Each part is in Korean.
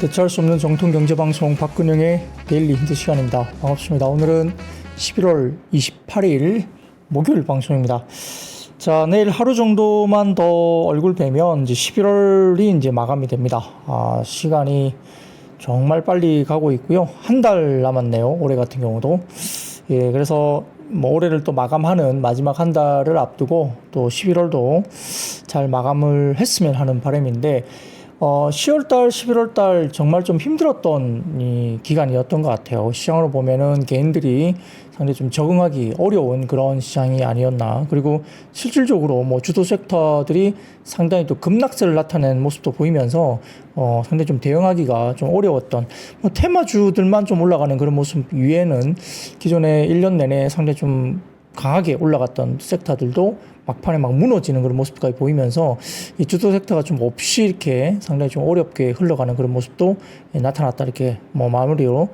대체할 수 없는 정통 경제방송 박근영의 데일리 힌트 시간입니다. 반갑습니다. 오늘은 11월 28일 목요일 방송입니다. 자, 내일 하루 정도만 더 얼굴 뵈면 이제 11월이 이제 마감이 됩니다. 시간이 정말 빨리 가고 있고요. 한 달 남았네요. 올해 같은 경우도. 예, 그래서 뭐 올해를 또 마감하는 마지막 한 달을 앞두고 또 11월도 잘 마감을 했으면 하는 바람인데 10월달, 11월달 정말 좀 힘들었던 이 기간이었던 것 같아요. 시장으로 보면은 개인들이 상당히 좀 적응하기 어려운 그런 시장이 아니었나. 그리고 실질적으로 뭐 주도 섹터들이 상당히 또 급락세를 나타낸 모습도 보이면서 상당히 좀 대응하기가 좀 어려웠던 뭐 테마주들만 좀 올라가는 그런 모습 위에는 기존에 1년 내내 상당히 좀 강하게 올라갔던 섹터들도 막판에 막 무너지는 그런 모습까지 보이면서 이 주도 섹터가 좀 없이 이렇게 상당히 좀 어렵게 흘러가는 그런 모습도 나타났다, 이렇게 뭐 마무리로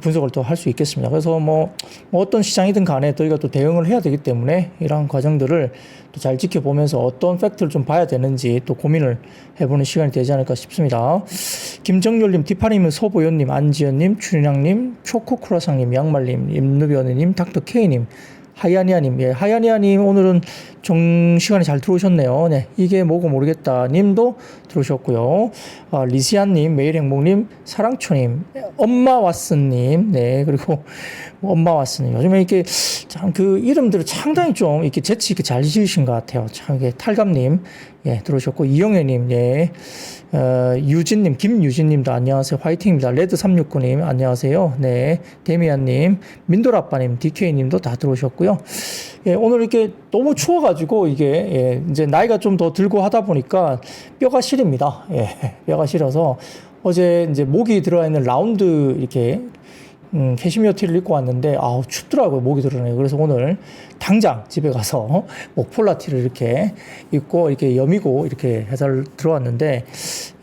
분석을 또 할 수 있겠습니다. 그래서 뭐 어떤 시장이든 간에 저희가 또 대응을 해야 되기 때문에 이러한 과정들을 또 잘 지켜보면서 어떤 팩트를 좀 봐야 되는지 또 고민을 해보는 시간이 되지 않을까 싶습니다. 김정열님, 디파님, 소보연님, 안지연님, 준양님, 초코크라상님, 양말님, 임누비언님, 닥터케이님, 하야니아님, 예, 하야니아님 오늘은 시간에 잘 들어오셨네요. 네, 이게 뭐고 모르겠다 님도 들어오셨고요. 리시안님, 매일행복님, 사랑초님, 엄마 왓슨님, 네, 그리고 엄마 왓슨님. 요즘에 이렇게 참 그 이름들을 상당히 좀 이렇게 재치 있게 잘 지으신 것 같아요. 참 이게 탈감님, 예, 들어오셨고, 이영애님, 예, 유진님, 김유진님도 안녕하세요. 화이팅입니다. 레드369님, 안녕하세요. 네, 데미안님, 민돌아빠님, DK님도 다 들어오셨고요. 예, 오늘 이렇게 너무 추워가지고 이게, 예, 이제 나이가 좀 더 들고 하다 보니까 뼈가 시립니다. 예, 뼈가 시려서 어제 이제 목이 들어가 있는 라운드 이렇게 캐시미어 티를 입고 왔는데 춥더라고요. 목이 드러나요. 그래서 오늘 당장 집에 가서 폴라 티를 이렇게 입고 이렇게 여미고 이렇게 해서 들어왔는데,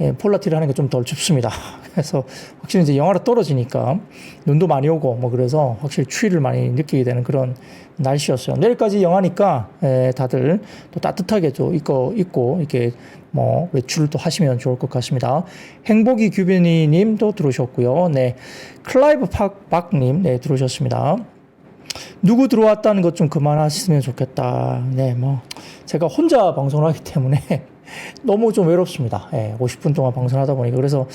예, 폴라 티를 하는 게 좀 덜 춥습니다. 그래서 확실히 이제 영하로 떨어지니까 눈도 많이 오고 뭐 그래서 확실히 추위를 많이 느끼게 되는 그런 날씨였어요. 내일까지 영하니까 다들 또 따뜻하게 좀 입고 이렇게 뭐 외출을 또 하시면 좋을 것 같습니다. 행복이 규빈이 님도 들어오셨고요. 네. 클라이브 박님, 네, 들어오셨습니다. 누구 들어왔다는 것 좀 그만하시면 좋겠다. 네, 뭐 제가 혼자 방송을 하기 때문에 너무 좀 외롭습니다. 예, 50분 동안 방송하다 보니까. 그래서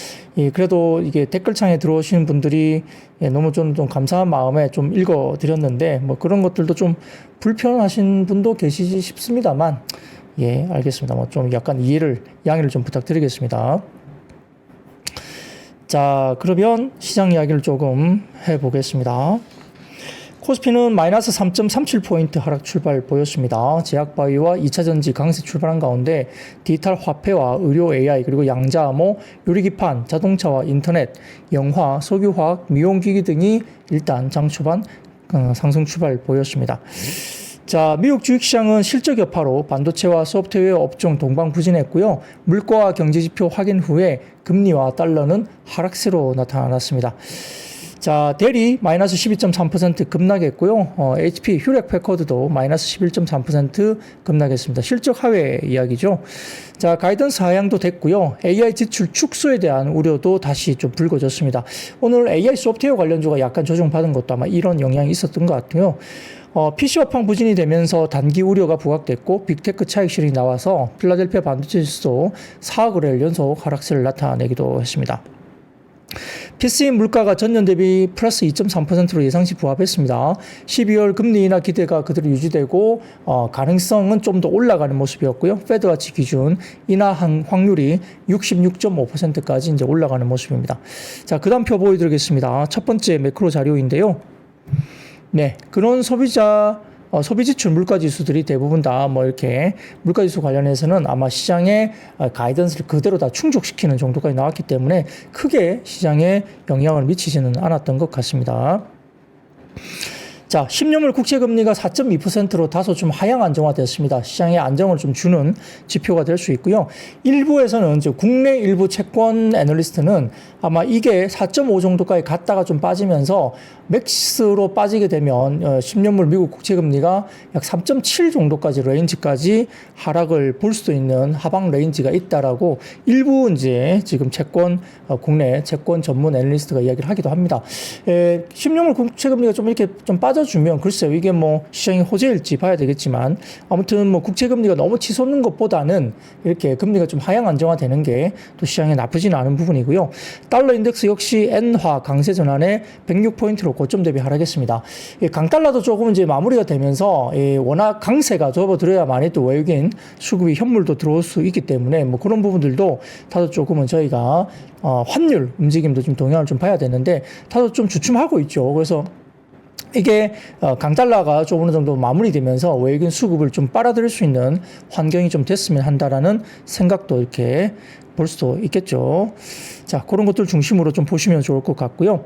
그래도 이게 댓글창에 들어오시는 분들이 너무 좀 감사한 마음에 좀 읽어드렸는데 뭐 그런 것들도 좀 불편하신 분도 계시지 싶습니다만, 예, 알겠습니다. 뭐 좀 약간 양해를 좀 부탁드리겠습니다. 자, 그러면 시장 이야기를 조금 해보겠습니다. 코스피는 마이너스 3.37포인트 하락 출발 보였습니다. 제약바이오와 2차전지 강세 출발한 가운데 디지털 화폐와 의료 AI, 그리고 양자암호, 유리기판, 자동차와 인터넷, 영화, 석유화학, 미용기기 등이 일단 장 초반 상승 출발 보였습니다. 자, 미국 주식시장은 실적 여파로 반도체와 소프트웨어 업종 동방부진했고요. 물가와 경제지표 확인 후에 금리와 달러는 하락세로 나타났습니다. 자, 델이 마이너스 12.3% 급락했고요. HP 휴렉패커드도 마이너스 11.3% 급락했습니다. 실적 하회 이야기죠. 자, 가이던스 하향도 됐고요. AI 지출 축소에 대한 우려도 다시 좀 불거졌습니다. 오늘 AI 소프트웨어 관련주가 약간 조정받은 것도 아마 이런 영향이 있었던 것 같고요. PC 업황 부진이 되면서 단기 우려가 부각됐고 빅테크 차익 실이 나와서 필라델피아 반도체 지수도 4거래일 연속 하락세를 나타내기도 했습니다. PCE 물가가 전년 대비 플러스 2.3%로 예상치 부합했습니다. 12월 금리 인하 기대가 그대로 유지되고 가능성은 좀 더 올라가는 모습이었고요. 페드와치 기준 인하 확률이 66.5%까지 이제 올라가는 모습입니다. 자, 그 다음 표 보여드리겠습니다. 첫 번째 매크로 자료인데요. 네, 그런 소비지출 물가지수들이 대부분 다 뭐 이렇게 물가지수 관련해서는 아마 시장의 가이던스를 그대로 다 충족시키는 정도까지 나왔기 때문에 크게 시장에 영향을 미치지는 않았던 것 같습니다. 자, 10년물 국채금리가 4.2%로 다소 좀 하향 안정화됐습니다. 시장에 안정을 좀 주는 지표가 될 수 있고요. 일부에서는 국내 일부 채권 애널리스트는 아마 이게 4.5 정도까지 갔다가 좀 빠지면서 맥스로 빠지게 되면 10년물 미국 국채금리가 약 3.7 정도까지 레인지까지 하락을 볼 수도 있는 하방 레인지가 있다라고 일부 이제 지금 국내 채권 전문 애널리스트가 이야기를 하기도 합니다. 10년물 국채금리가 좀 이렇게 좀 빠져주면 글쎄요, 이게 뭐 시장이 호재일지 봐야 되겠지만 아무튼 뭐 국채금리가 너무 치솟는 것보다는 이렇게 금리가 좀 하향 안정화되는 게 또 시장에 나쁘지는 않은 부분이고요. 달러 인덱스 역시 엔화 강세 전환에 106포인트로 고점 대비 하락했습니다. 강달러도 조금 이제 마무리가 되면서 워낙 강세가 접어들어야만이 또 외국인 수급이 현물도 들어올 수 있기 때문에 뭐 그런 부분들도 다소 조금은 저희가 환율 움직임도 좀 동향을 좀 봐야 되는데 다소 좀 주춤하고 있죠. 그래서 이게 강달러가 좀 어느 정도 마무리되면서 외국인 수급을 좀 빨아들일 수 있는 환경이 좀 됐으면 한다라는 생각도 이렇게 볼 수도 있겠죠. 자, 그런 것들 중심으로 좀 보시면 좋을 것 같고요.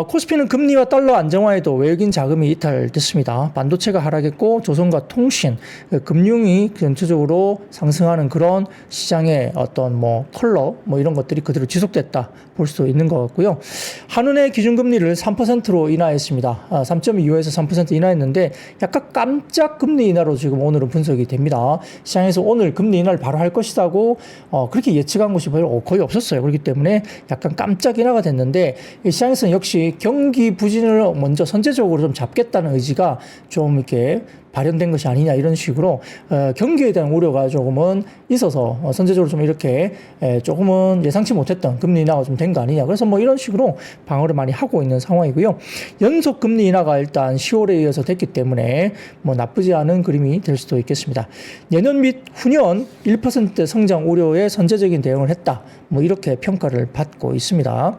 코스피는 금리와 달러 안정화에도 외국인 자금이 이탈됐습니다. 반도체가 하락했고 조선과 통신, 금융이 전체적으로 상승하는 그런 시장의 어떤 뭐 컬러 뭐 이런 것들이 그대로 지속됐다 볼 수도 있는 것 같고요. 한은의 기준금리를 3%로 인하했습니다. 3.25에서 3% 인하했는데 약간 깜짝 금리 인하로 지금 오늘은 분석이 됩니다. 시장에서 오늘 금리 인하를 바로 할 것이라고 그렇게 예측한 것이 거의 없었어요. 그렇기 때문에 약간 깜짝 인하가 됐는데 시장에서는 역시 경기 부진을 먼저 선제적으로 좀 잡겠다는 의지가 좀 이렇게 발현된 것이 아니냐 이런 식으로 경기에 대한 우려가 조금은 있어서 선제적으로 좀 이렇게 조금은 예상치 못했던 금리 인하가 좀 된 거 아니냐. 그래서 뭐 이런 식으로 방어를 많이 하고 있는 상황이고요. 연속 금리 인하가 일단 10월에 이어서 됐기 때문에 뭐 나쁘지 않은 그림이 될 수도 있겠습니다. 내년 및 후년 1% 성장 우려에 선제적인 대응을 했다. 뭐 이렇게 평가를 받고 있습니다.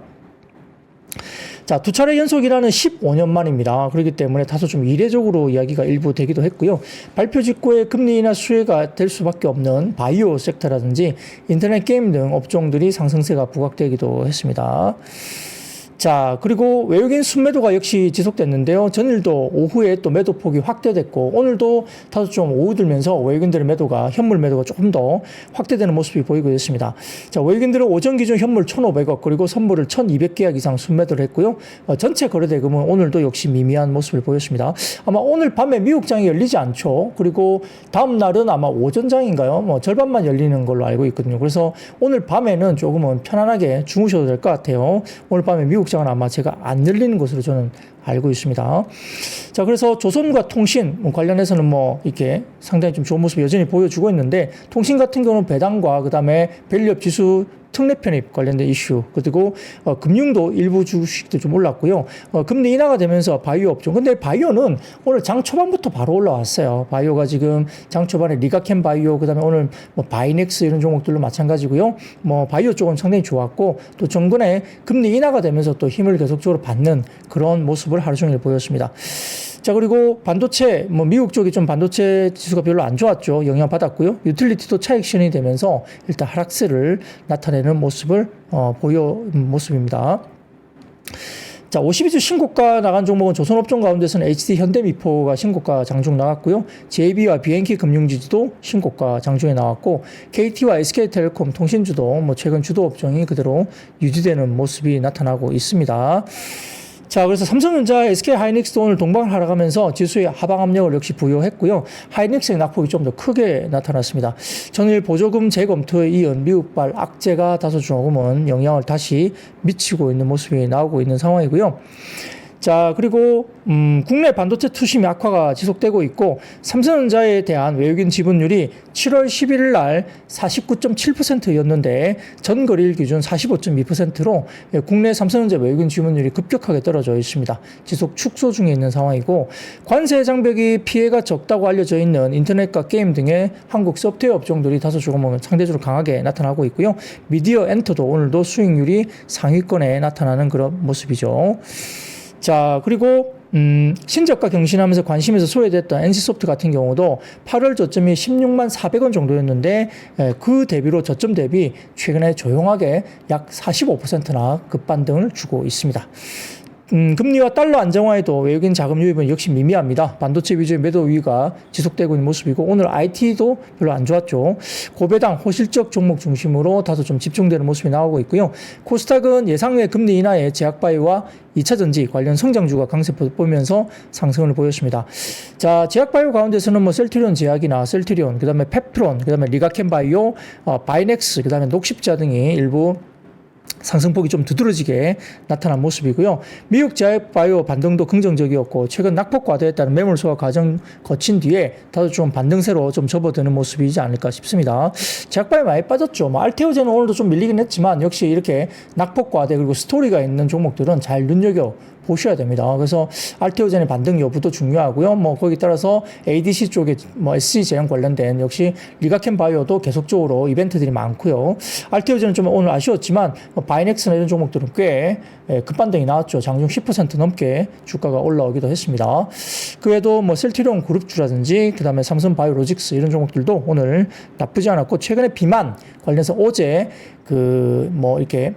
자, 두 차례 연속이라는 15년 만입니다. 그렇기 때문에 다소 좀 이례적으로 이야기가 일부 되기도 했고요. 발표 직후에 금리 인하 수혜가 될 수밖에 없는 바이오 섹터라든지 인터넷 게임 등 업종들이 상승세가 부각되기도 했습니다. 자, 그리고 외국인 순매도가 역시 지속됐는데요. 전일도 오후에 또 매도폭이 확대됐고 오늘도 다소 좀 오후 들면서 외국인들의 매도가 현물 매도가 조금 더 확대되는 모습이 보이고 있습니다. 자, 외국인들은 오전 기준 현물 1,500억 그리고 선물을 1,200계약 이상 순매도를 했고요. 전체 거래대금은 오늘도 역시 미미한 모습을 보였습니다. 아마 오늘 밤에 미국장이 열리지 않죠. 그리고 다음 날은 아마 오전장인가요? 뭐 절반만 열리는 걸로 알고 있거든요. 그래서 오늘 밤에는 조금은 편안하게 주무셔도 될 것 같아요. 오늘 밤에 미국장은 아마 제가 안 열리는 것으로 저는 알고 있습니다. 자, 그래서 조선과 통신 관련해서는 뭐 이렇게 상당히 좀 좋은 모습을 여전히 보여주고 있는데 통신 같은 경우는 배당과 그다음에 밸류업 지수 특례 편입 관련된 이슈 그리고 금융도 일부 주식도 좀 올랐고요. 금리 인하가 되면서 바이오 업종. 근데 바이오는 오늘 장 초반부터 바로 올라왔어요. 바이오가 지금 장 초반에 리가캠 바이오 그다음에 오늘 뭐 바이넥스 이런 종목들로 마찬가지고요. 뭐 바이오 쪽은 상당히 좋았고 또 정근에 금리 인하가 되면서 또 힘을 계속적으로 받는 그런 모습을 하루 종일 보였습니다. 자, 그리고 반도체, 뭐 미국 쪽이 좀 반도체 지수가 별로 안 좋았죠. 영향 받았고요. 유틸리티도 차익 실현이 되면서 일단 하락세를 나타내는 모습을 모습입니다. 자, 52주 신고가 나간 종목은 조선업종 가운데서는 HD 현대미포가 신고가 장중 나갔고요. JB와 BNK 금융지주도 신고가 장중에 나왔고 KT와 SK텔레콤 통신주도 뭐 최근 주도 업종이 그대로 유지되는 모습이 나타나고 있습니다. 자, 그래서 삼성전자, SK하이닉스도 오늘 동반 하락하면서 지수의 하방 압력을 역시 부여했고요. 하이닉스의 낙폭이 좀 더 크게 나타났습니다. 전일 보조금 재검토에 이은 미국발 악재가 다소 조금은 영향을 다시 미치고 있는 모습이 나오고 있는 상황이고요. 자, 그리고 국내 반도체 투심이 악화가 지속되고 있고 삼성전자에 대한 외국인 지분율이 7월 11일 날 49.7%였는데 전 거래일 기준 45.2%로 국내 삼성전자 외국인 지분율이 급격하게 떨어져 있습니다. 지속 축소 중에 있는 상황이고 관세 장벽이 피해가 적다고 알려져 있는 인터넷과 게임 등의 한국 소프트웨어 업종들이 다소 조금은 상대적으로 강하게 나타나고 있고요. 미디어 엔터도 오늘도 수익률이 상위권에 나타나는 그런 모습이죠. 자, 그리고 신저가 경신하면서 관심에서 소외됐던 NC소프트 같은 경우도 8월 저점이 16만 400원 정도였는데 그 대비로 저점 대비 최근에 조용하게 약 45%나 급반등을 주고 있습니다. 금리와 달러 안정화에도 외국인 자금 유입은 역시 미미합니다. 반도체 위주의 매도 우위가 지속되고 있는 모습이고 오늘 IT도 별로 안 좋았죠. 고배당 호실적 종목 중심으로 다소 좀 집중되는 모습이 나오고 있고요. 코스닥은 예상외 금리 인하에 제약바이오와 2차전지 관련 성장주가 강세 보면서 상승을 보였습니다. 자, 제약바이오 가운데서는 뭐 셀트리온 제약이나 셀트리온, 그 다음에 펩트론, 그 다음에 리가켄바이오, 바이넥스, 그 다음에 녹십자 등이 일부 상승폭이 좀 두드러지게 나타난 모습이고요. 미국 제약바이오 반등도 긍정적이었고 최근 낙폭 과대했다는 매물 소화 과정 거친 뒤에 다소 좀 반등세로 좀 접어드는 모습이지 않을까 싶습니다. 제약바이오 많이 빠졌죠. 뭐 알테오제는 오늘도 좀 밀리긴 했지만 역시 이렇게 낙폭 과대 그리고 스토리가 있는 종목들은 잘 눈여겨 보셔야 됩니다. 그래서 알테오젠의 반등 여부도 중요하고요. 뭐 거기 따라서 ADC 쪽에 뭐 SC 제형 관련된 역시 리가켄 바이오도 계속적으로 이벤트들이 많고요. 알테오젠은 좀 오늘 아쉬웠지만 바이넥스나 이런 종목들은 꽤 급반등이 나왔죠. 장중 10% 넘게 주가가 올라오기도 했습니다. 그 외에도 뭐 셀트리온 그룹주라든지 그다음에 삼성 바이오로직스 이런 종목들도 오늘 나쁘지 않았고 최근에 비만 관련해서 어제 그 뭐 이렇게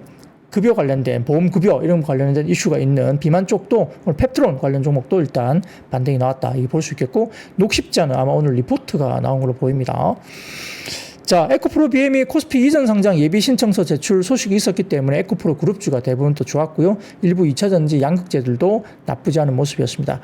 급여 관련된 보험급여 이런 관련된 이슈가 있는 비만 쪽도 오늘 펩트론 관련 종목도 일단 반등이 나왔다 이게 볼 수 있겠고 녹십자는 아마 오늘 리포트가 나온 걸로 보입니다. 자, 에코프로 BM이 코스피 이전 상장 예비 신청서 제출 소식이 있었기 때문에 에코프로 그룹주가 대부분 또 좋았고요. 일부 2차전지 양극재들도 나쁘지 않은 모습이었습니다.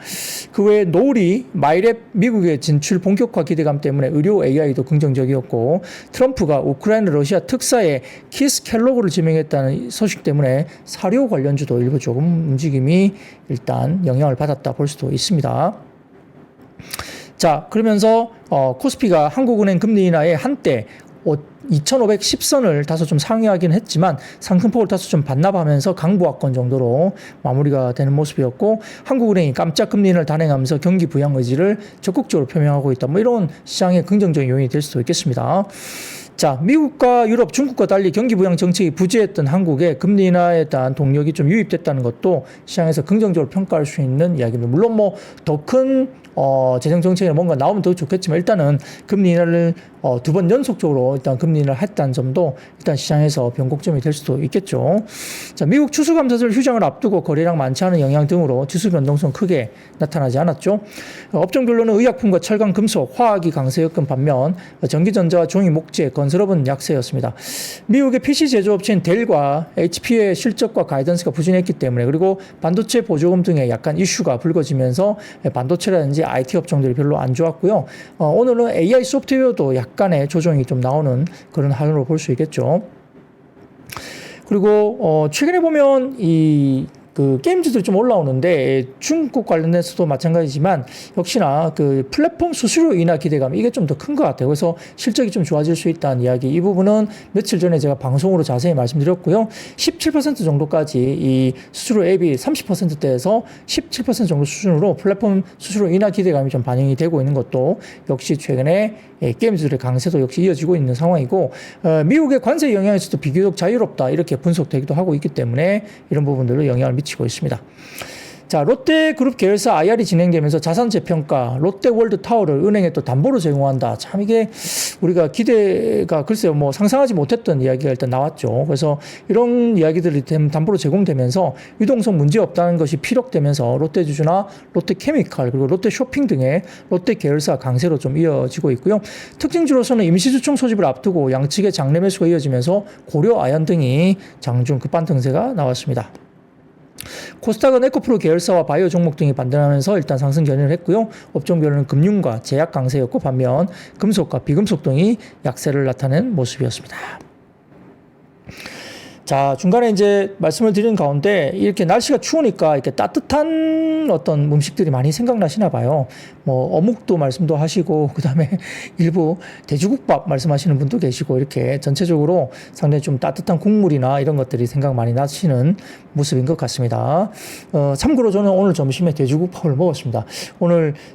그 외에 노을이 마이랩 미국의 진출 본격화 기대감 때문에 의료 AI도 긍정적이었고 트럼프가 우크라이나 러시아 특사에 키스 켈로그를 지명했다는 소식 때문에 사료 관련주도 일부 조금 움직임이 일단 영향을 받았다 볼 수도 있습니다. 자, 그러면서 코스피가 한국은행 금리 인하에 한때 2510선을 다소 좀 상회하긴 했지만 상승폭을 다소 좀 반납하면서 강보합권 정도로 마무리가 되는 모습이었고 한국은행이 깜짝 금리 인하를 단행하면서 경기 부양 의지를 적극적으로 표명하고 있다. 뭐 이런 시장의 긍정적인 요인이 될 수도 있겠습니다. 자, 미국과 유럽, 중국과 달리 경기 부양 정책이 부재했던 한국에 금리 인하에 대한 동력이 좀 유입됐다는 것도 시장에서 긍정적으로 평가할 수 있는 이야기입니다. 물론 뭐 더 큰 재정 정책이 뭔가 나오면 더 좋겠지만 일단은 금리 인하를 2번 연속적으로 일단 금리 인하를 했다는 점도 일단 시장에서 변곡점이 될 수도 있겠죠. 자, 미국 추수감사절 휴장을 앞두고 거래량 많지 않은 영향 등으로 지수 변동성 크게 나타나지 않았죠. 업종별로는 의약품과 철강, 금속, 화학이 강세였건 반면 전기전자와 종이, 목재, 건설업은 약세였습니다. 미국의 PC 제조업체인 델과 HP의 실적과 가이던스가 부진했기 때문에 그리고 반도체 보조금 등의 약간 이슈가 불거지면서 반도체라든지 IT 업종들이 별로 안 좋았고요. 오늘은 AI 소프트웨어도 약간의 조정이 좀 나오는 그런 하루로 볼 수 있겠죠. 그리고 최근에 보면 그 게임즈들이 좀 올라오는데 중국 관련해서도 마찬가지지만 역시나 그 플랫폼 수수료 인하 기대감 이게 좀 더 큰 것 같아요. 그래서 실적이 좀 좋아질 수 있다는 이야기 이 부분은 며칠 전에 제가 방송으로 자세히 말씀드렸고요. 17% 정도까지 이 수수료 앱이 30%대에서 17% 정도 수준으로 플랫폼 수수료 인하 기대감이 좀 반영이 되고 있는 것도 역시 최근에 게임즈들의 강세도 역시 이어지고 있는 상황이고 미국의 관세 영향에서도 비교적 자유롭다 이렇게 분석되기도 하고 있기 때문에 이런 부분들로 영향을 미치고 있습니다. 자, 롯데그룹 계열사 IR이 진행되면서 자산재평가 롯데월드타워를 은행에 또 담보로 제공한다. 참 이게 우리가 기대가 글쎄요 뭐 상상하지 못했던 이야기가 일단 나왔죠. 그래서 이런 이야기들이 담보로 제공되면서 유동성 문제 없다는 것이 피력되면서 롯데주주나 롯데케미칼 그리고 롯데쇼핑 등의 롯데 계열사 강세로 좀 이어지고 있고요. 특징주로서는 임시주총 소집을 앞두고 양측의 장내 매수가 이어지면서 고려 아연 등이 장중 급반 등세가 나왔습니다. 코스닥은 에코프로 계열사와 바이오 종목 등이 반등하면서 일단 상승 견인을 했고요. 업종별로는 금융과 제약 강세였고 반면 금속과 비금속 등이 약세를 나타낸 모습이었습니다. 자, 중간에 이제 말씀을 드린 가운데 이렇게 날씨가 추우니까 이렇게 따뜻한 어떤 음식들이 많이 생각나시나 봐요. 뭐 어묵도 말씀도 하시고 그다음에 일부 돼지국밥 말씀하시는 분도 계시고 이렇게 전체적으로 상당히 좀 따뜻한 국물이나 이런 것들이 생각 많이 나시는 모습인 것 같습니다. 참고로 저는 오늘 점심에 돼지국밥을 먹었습니다.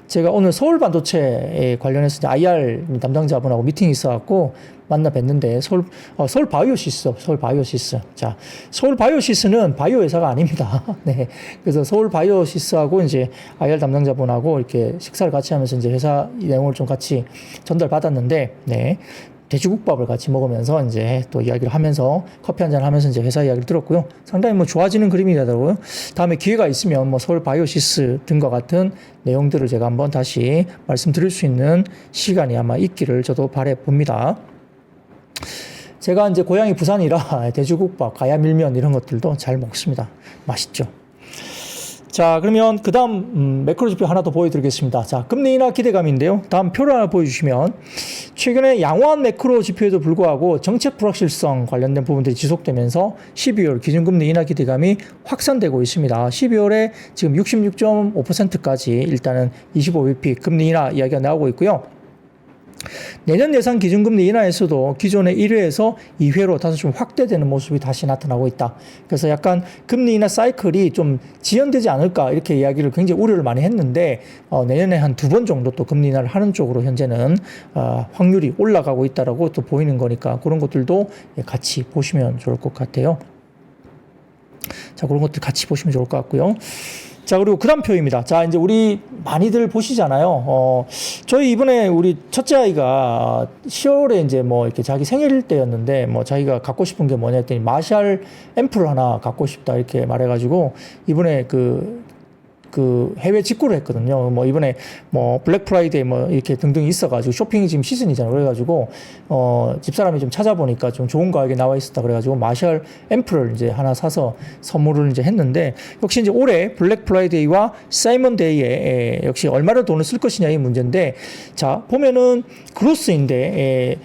제가 오늘 서울 반도체에 관련해서 IR 담당자분하고 미팅이 있어갖고 만나 뵀는데 서울 바이오시스. 자, 서울 바이오시스는 바이오 회사가 아닙니다. 네. 그래서 서울 바이오시스하고 이제 IR 담당자분하고 이렇게 식사를 같이 하면서 이제 회사 내용을 좀 같이 전달받았는데, 네. 돼지국밥을 같이 먹으면서 이제 또 이야기를 하면서 커피 한잔 하면서 이제 회사 이야기를 들었고요. 상당히 뭐 좋아지는 그림이더라고요. 다음에 기회가 있으면 뭐 서울 바이오시스 등과 같은 내용들을 제가 한번 다시 말씀드릴 수 있는 시간이 아마 있기를 저도 바래 봅니다. 제가 이제 고향이 부산이라 돼지국밥, 가야밀면 이런 것들도 잘 먹습니다. 맛있죠. 자, 그러면 그 다음 매크로 지표 하나 더 보여드리겠습니다. 자, 금리 인하 기대감인데요. 다음 표를 하나 보여주시면 최근에 양호한 매크로 지표에도 불구하고 정책 불확실성 관련된 부분들이 지속되면서 12월 기준금리 인하 기대감이 확산되고 있습니다. 12월에 지금 66.5%까지 일단은 25bp 금리 인하 이야기가 나오고 있고요. 내년 예상 기준금리 인하에서도 기존의 1회에서 2회로 다소 좀 확대되는 모습이 다시 나타나고 있다. 그래서 약간 금리 인하 사이클이 좀 지연되지 않을까 이렇게 이야기를 굉장히 우려를 많이 했는데 내년에 한 2번 정도 또 금리 인하를 하는 쪽으로 현재는 확률이 올라가고 있다라고 또 보이는 거니까 그런 것들도 같이 보시면 좋을 것 같아요. 자, 그런 것들 같이 보시면 좋을 것 같고요. 자, 그리고 그 다음 표입니다. 자, 이제 우리 많이들 보시잖아요. 저희 이번에 우리 첫째 아이가 10월에 이제 뭐 이렇게 자기 생일 때였는데 뭐 자기가 갖고 싶은 게 뭐냐 했더니 마샬 앰플 하나 갖고 싶다 이렇게 말해가지고 이번에 그 해외 직구를 했거든요. 뭐 이번에 뭐 블랙 프라이데이 뭐 이렇게 등등 있어가지고 쇼핑이 지금 시즌이잖아요. 그래가지고 집사람이 좀 찾아보니까 좀 좋은 가격에 나와 있었다 그래가지고 마샬 앰플을 이제 하나 사서 선물을 이제 했는데 역시 이제 올해 블랙 프라이데이와 사이먼 데이에 역시 얼마를 돈을 쓸 것이냐 이 문제인데 자 보면은 그로스인데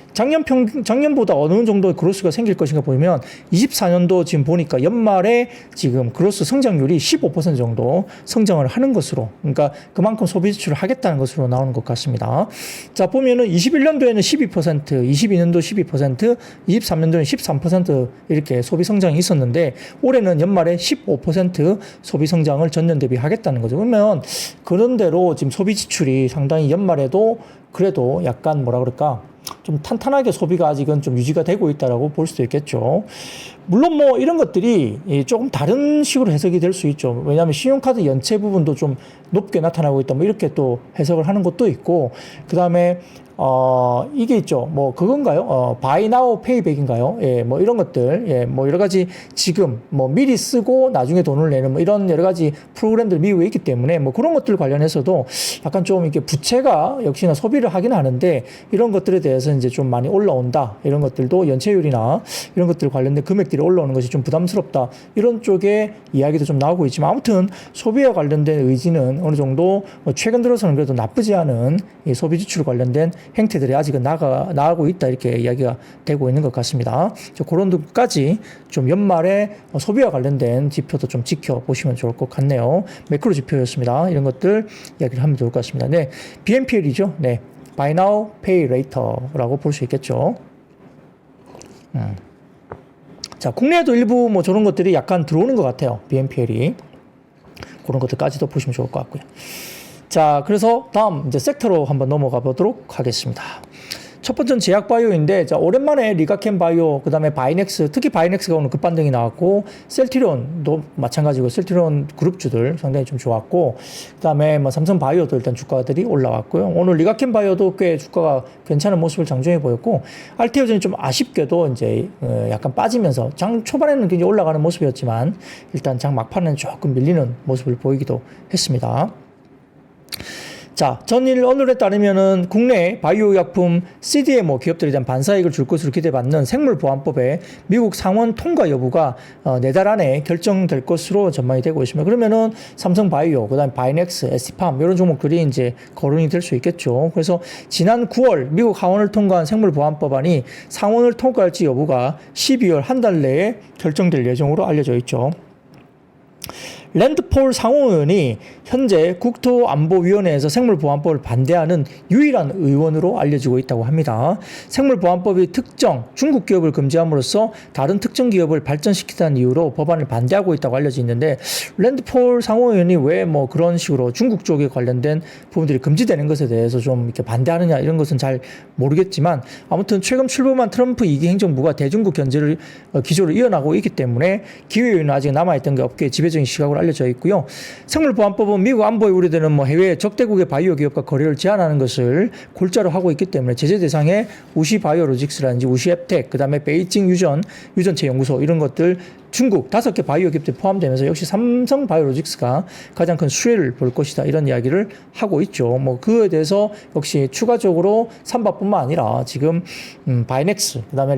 작년보다 어느 정도 그로스가 생길 것인가 보면 24년도 지금 보니까 연말에 지금 그로스 성장률이 15% 정도 성장을 하는 것으로 그러니까 그만큼 소비 지출을 하겠다는 것으로 나오는 것 같습니다. 자 보면은 21년도에는 12%, 22년도 12%, 23년도에는 13% 이렇게 소비 성장이 있었는데 올해는 연말에 15% 소비 성장을 전년 대비 하겠다는 거죠. 그러면 그런 대로 지금 소비 지출이 상당히 연말에도 그래도 약간 뭐라 그럴까 좀 탄탄하게 소비가 아직은 좀 유지가 되고 있다라고 볼 수도 있겠죠. 물론 뭐 이런 것들이 조금 다른 식으로 해석이 될 수 있죠. 왜냐하면 신용카드 연체 부분도 좀 높게 나타나고 있다. 뭐 이렇게 또 해석을 하는 것도 있고, 그 다음에 이게 있죠. 뭐 그건가요? buy now pay back인가요? 예, 뭐 이런 것들, 예, 뭐 여러 가지 지금 뭐 미리 쓰고 나중에 돈을 내는 뭐 이런 여러 가지 프로그램들 미국에 있기 때문에 뭐 그런 것들 관련해서도 약간 좀 이렇게 부채가 역시나 소비를 하긴 하는데 이런 것들에 대해서 이제 좀 많이 올라온다. 이런 것들도 연체율이나 이런 것들 관련된 금액들이 올라오는 것이 좀 부담스럽다. 이런 쪽에 이야기도 좀 나오고 있지만 아무튼 소비와 관련된 의지는 어느 정도 최근 들어서는 그래도 나쁘지 않은 이 소비 지출 관련된 행태들이 아직은 나가고 있다 이렇게 이야기가 되고 있는 것 같습니다. 그런 것까지 좀 연말에 소비와 관련된 지표도 좀 지켜보시면 좋을 것 같네요. 매크로 지표였습니다. 이런 것들 이야기를 하면 좋을 것 같습니다. 네, BNPL이죠. 네, Buy Now, Pay Later라고 볼 수 있겠죠. 자, 국내에도 일부 뭐 저런 것들이 약간 들어오는 것 같아요. BNPL이. 그런 것들까지도 보시면 좋을 것 같고요. 자, 그래서 다음 이제 섹터로 한번 넘어가 보도록 하겠습니다. 첫 번째는 제약바이오인데, 자, 오랜만에 리가켄 바이오, 그 다음에 바이넥스, 특히 바이넥스가 오늘 급반등이 나왔고, 셀트리온도 마찬가지고, 셀트리온 그룹주들 상당히 좀 좋았고, 그 다음에 뭐 삼성 바이오도 일단 주가들이 올라왔고요. 오늘 리가켄 바이오도 꽤 주가가 괜찮은 모습을 장중해 보였고, 알테오전이 좀 아쉽게도 이제 약간 빠지면서 장 초반에는 굉장히 올라가는 모습이었지만, 일단 장 막판에는 조금 밀리는 모습을 보이기도 했습니다. 자, 전일 언론에 따르면은 국내 바이오 약품 CDMO 기업들에 대한 반사이익을 줄 것으로 기대받는 생물보안법의 미국 상원 통과 여부가 내달 안에 결정될 것으로 전망이 되고 있습니다. 그러면은 삼성 바이오, 그다음에 바이넥스, 에스티팜 이런 종목들이 이제 거론이 될 수 있겠죠. 그래서 지난 9월 미국 하원을 통과한 생물보안법안이 상원을 통과할지 여부가 12월 한 달 내에 결정될 예정으로 알려져 있죠. 랜드폴 상원의원이 현재 국토안보위원회에서 생물보안법을 반대하는 유일한 의원으로 알려지고 있다고 합니다. 생물보안법이 특정 중국 기업을 금지함으로써 다른 특정 기업을 발전시키다는 이유로 법안을 반대하고 있다고 알려져 있는데 랜드폴 상원의원이 왜 뭐 그런 식으로 중국 쪽에 관련된 부분들이 금지되는 것에 대해서 좀 이렇게 반대하느냐 이런 것은 잘 모르겠지만 아무튼 최근 출범한 트럼프 2기 행정부가 대중국 견제를 기조를 이어나가고 있기 때문에 기회유예는 아직 남아있던 게 없기에 지배적 비례적인 시각으로 알려져 있고요. 생물보안법은 미국 안보에 우려되는 해외 적대국의 바이오 기업과 거래를 제한하는 것을 골자로 하고 있기 때문에 제재 대상에 우시 바이오로직스라든지 우시 앱텍, 그다음에 베이징 유전체 연구소 이런 것들 중국 5개 바이오 기업들이 포함되면서 역시 삼성 바이오로직스가 가장 큰 수혜를 볼 것이다 이런 이야기를 하고 있죠. 그에 대해서 역시 추가적으로 삼바뿐만 아니라 지금 바이넥스, 그다음에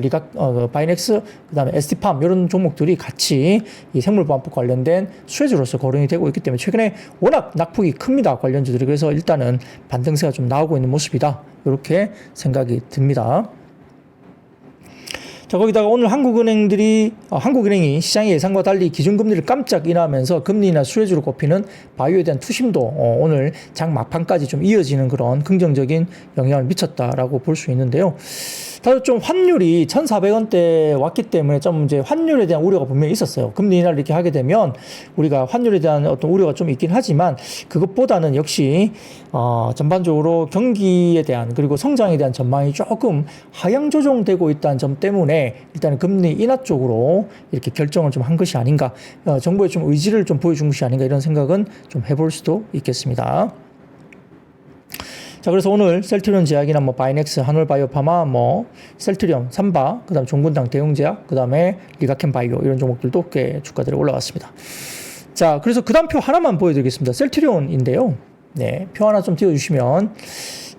바이넥스, 그다음에 ST팜 이런 종목들이 같이 이 생물보안법 관련된 수혜주로서 거론이 되고 있기 때문에 최근에 워낙 낙폭이 큽니다 관련주들이. 그래서 일단은 반등세가 좀 나오고 있는 모습이다 이렇게 생각이 듭니다. 자, 거기다가 오늘 한국은행이 시장의 예상과 달리 기준금리를 깜짝 인하하면서 금리나 수혜주로 꼽히는 바이오에 대한 투심도 오늘 장 막판까지 좀 이어지는 그런 긍정적인 영향을 미쳤다라고 볼 수 있는데요. 다들 좀 환율이 1,400원대 왔기 때문에 좀 이제 환율에 대한 우려가 분명히 있었어요. 금리 인하를 이렇게 하게 되면 우리가 환율에 대한 어떤 우려가 좀 있긴 하지만 그것보다는 역시 전반적으로 경기에 대한 그리고 성장에 대한 전망이 조금 하향 조정되고 있다는 점 때문에 일단은 금리 인하 쪽으로 이렇게 결정을 좀 한 것이 아닌가, 정부의 좀 의지를 좀 보여준 것이 아닌가 이런 생각은 좀 해볼 수도 있겠습니다. 자, 그래서 오늘 셀트리온 제약이나 바이넥스, 한올바이오파마, 셀트리온, 삼바, 그 다음 종군당 대웅제약, 그 다음에 리가켄 바이오 이런 종목들도 꽤 주가들이 올라갔습니다. 자, 그래서 그 다음 표 하나만 보여드리겠습니다. 셀트리온인데요. 네, 표 하나 좀 띄워주시면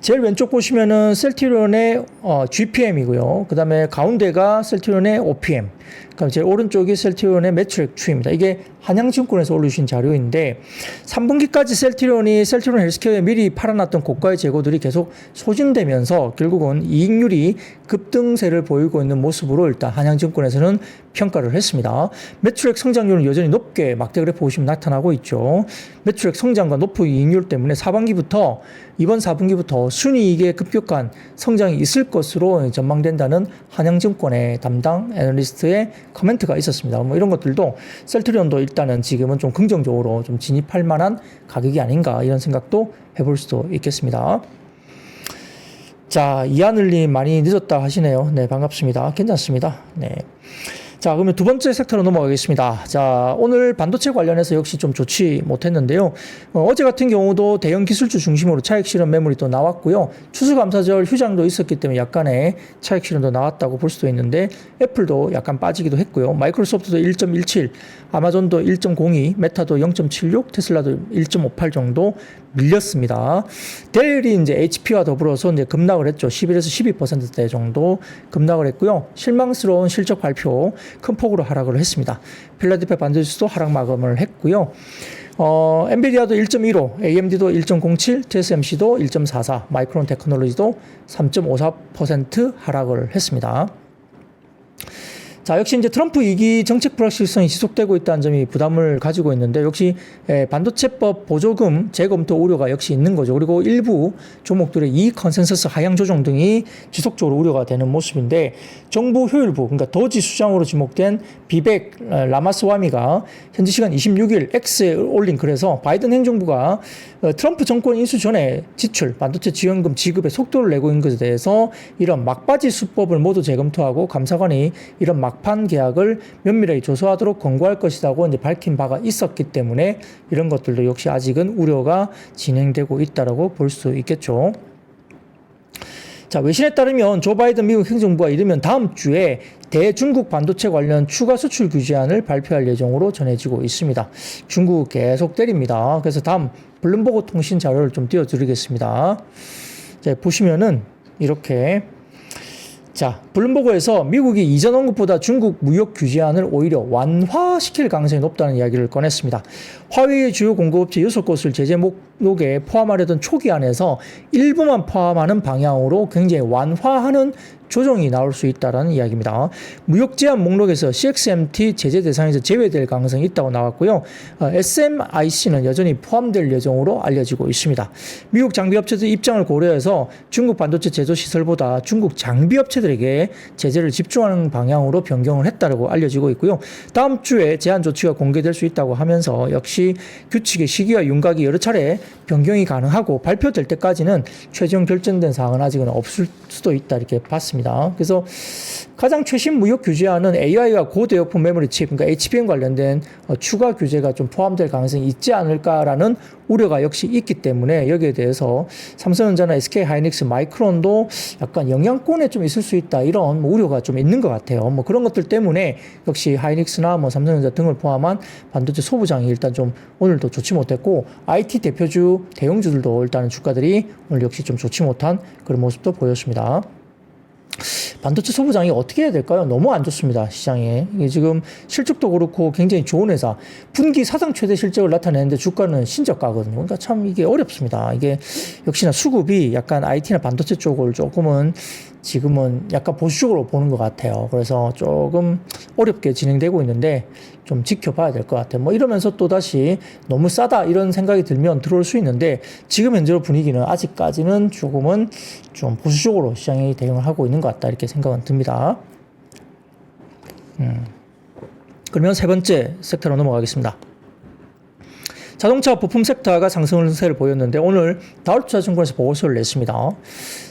제일 왼쪽 보시면은 셀트리온의 GPM이고요. 그 다음에 가운데가 셀트리온의 OPM. 그럼 제일 오른쪽이 셀트리온의 매출액 추이입니다. 이게 한양증권에서 올려주신 자료인데 3분기까지 셀트리온 헬스케어에 미리 팔아놨던 고가의 재고들이 계속 소진되면서 결국은 이익률이 급등세를 보이고 있는 모습으로 일단 한양증권에서는 평가를 했습니다. 매출액 성장률은 여전히 높게 막대 그래프 보시면 나타나고 있죠. 매출액 성장과 높은 이익률 때문에 이번 4분기부터 순이익의 급격한 성장이 있을 것으로 전망된다는 한양증권의 담당 애널리스트의 코멘트가 있었습니다. 이런 것들도 셀트리온도 일단은 지금은 좀 긍정적으로 좀 진입할 만한 가격이 아닌가 이런 생각도 해볼 수도 있겠습니다. 자, 이하늘님 많이 늦었다 하시네요. 네, 반갑습니다. 괜찮습니다. 네. 자, 그러면 두 번째 섹터로 넘어가겠습니다. 자, 오늘 반도체 관련해서 역시 좀 좋지 못했는데요. 어제 같은 경우도 대형 기술주 중심으로 차익 실현 매물이 또 나왔고요. 추수감사절 휴장도 있었기 때문에 약간의 차익 실현도 나왔다고 볼 수도 있는데 애플도 약간 빠지기도 했고요. 마이크로소프트도 1.17, 아마존도 1.02, 메타도 0.76, 테슬라도 1.58 정도 밀렸습니다. 델이 이제 HP와 더불어서 이제 급락을 했죠. 11에서 12%대 정도 급락을 했고요. 실망스러운 실적 발표 큰 폭으로 하락을 했습니다. 필라델피아 반도체도 하락 마감을 했고요. 엔비디아도 1.15, AMD도 1.07, TSMC도 1.44, 마이크론 테크놀로지도 3.54% 하락을 했습니다. 자, 역시 이제 트럼프 2기 정책 불확실성이 지속되고 있다는 점이 부담을 가지고 있는데 역시 반도체법 보조금 재검토 우려가 역시 있는 거죠. 그리고 일부 종목들의 이익 컨센서스 하향 조정 등이 지속적으로 우려가 되는 모습인데 정부 효율부, 그러니까 더지 수장으로 지목된 비백 라마스와미가 현지 시간 26일 X에 올린 글에서 바이든 행정부가 트럼프 정권 인수 전에 지출, 반도체 지원금 지급에 속도를 내고 있는 것에 대해서 이런 막바지 수법을 모두 재검토하고 감사관이 이런 막판 계약을 면밀하게 조사하도록 권고할 것이라고 이제 밝힌 바가 있었기 때문에 이런 것들도 역시 아직은 우려가 진행되고 있다라고 볼 수 있겠죠. 자, 외신에 따르면 조 바이든 미국 행정부가 이르면 다음 주에 대중국 반도체 관련 추가 수출 규제안을 발표할 예정으로 전해지고 있습니다. 중국 계속 때립니다. 그래서 다음 블룸버그 통신 자료를 좀 띄워드리겠습니다. 자, 보시면은 이렇게 자, 블룸버그에서 미국이 이전 언급보다 중국 무역 규제안을 오히려 완화시킬 가능성이 높다는 이야기를 꺼냈습니다. 화웨이의 주요 공급업체 6곳을 제재 목록에 포함하려던 초기안에서 일부만 포함하는 방향으로 굉장히 완화하는 조정이 나올 수 있다는 이야기입니다. 무역 제한 목록에서 CXMT 제재 대상에서 제외될 가능성이 있다고 나왔고요. SMIC는 여전히 포함될 예정으로 알려지고 있습니다. 미국 장비업체들 입장을 고려해서 중국 반도체 제조 시설보다 중국 장비업체들에게 제재를 집중하는 방향으로 변경을 했다고 알려지고 있고요. 다음 주에 제한 조치가 공개될 수 있다고 하면서 역시 규칙의 시기와 윤곽이 여러 차례 변경이 가능하고 발표될 때까지는 최종 결정된 사항은 아직은 없을 수도 있다 이렇게 봤습니다. 있습니다. 그래서 가장 최신 무역 규제안은 AI와 고대역폭 메모리 칩, 그러니까 HBM 관련된 추가 규제가 좀 포함될 가능성이 있지 않을까라는 우려가 역시 있기 때문에 여기에 대해서 삼성전자나 SK하이닉스, 마이크론도 약간 영향권에 좀 있을 수 있다 이런 우려가 좀 있는 것 같아요. 뭐 그런 것들 때문에 역시 하이닉스나 뭐 삼성전자 등을 포함한 반도체 소부장이 일단 좀 오늘도 좋지 못했고 IT 대표주 대형주들도 일단은 주가들이 오늘 역시 좀 좋지 못한 그런 모습도 보였습니다. 반도체 소부장이 어떻게 해야 될까요? 너무 안 좋습니다. 시장에. 이게 지금 실적도 그렇고 굉장히 좋은 회사. 분기 사상 최대 실적을 나타내는데 주가는 신저가거든요. 그러니까 참 이게 어렵습니다. 이게 역시나 수급이 약간 IT나 반도체 쪽을 조금은 지금은 약간 보수적으로 보는 것 같아요. 그래서 조금 어렵게 진행되고 있는데 좀 지켜봐야 될 것 같아요. 뭐 이러면서 또다시 너무 싸다 이런 생각이 들면 들어올 수 있는데 지금 현재 분위기는 아직까지는 조금은 좀 보수적으로 시장이 대응을 하고 있는 것 같다 이렇게 생각은 듭니다. 그러면 세 번째 섹터로 넘어가겠습니다. 자동차 부품 섹터가 상승세를 보였는데 오늘 다우투자증권에서 보고서를 냈습니다.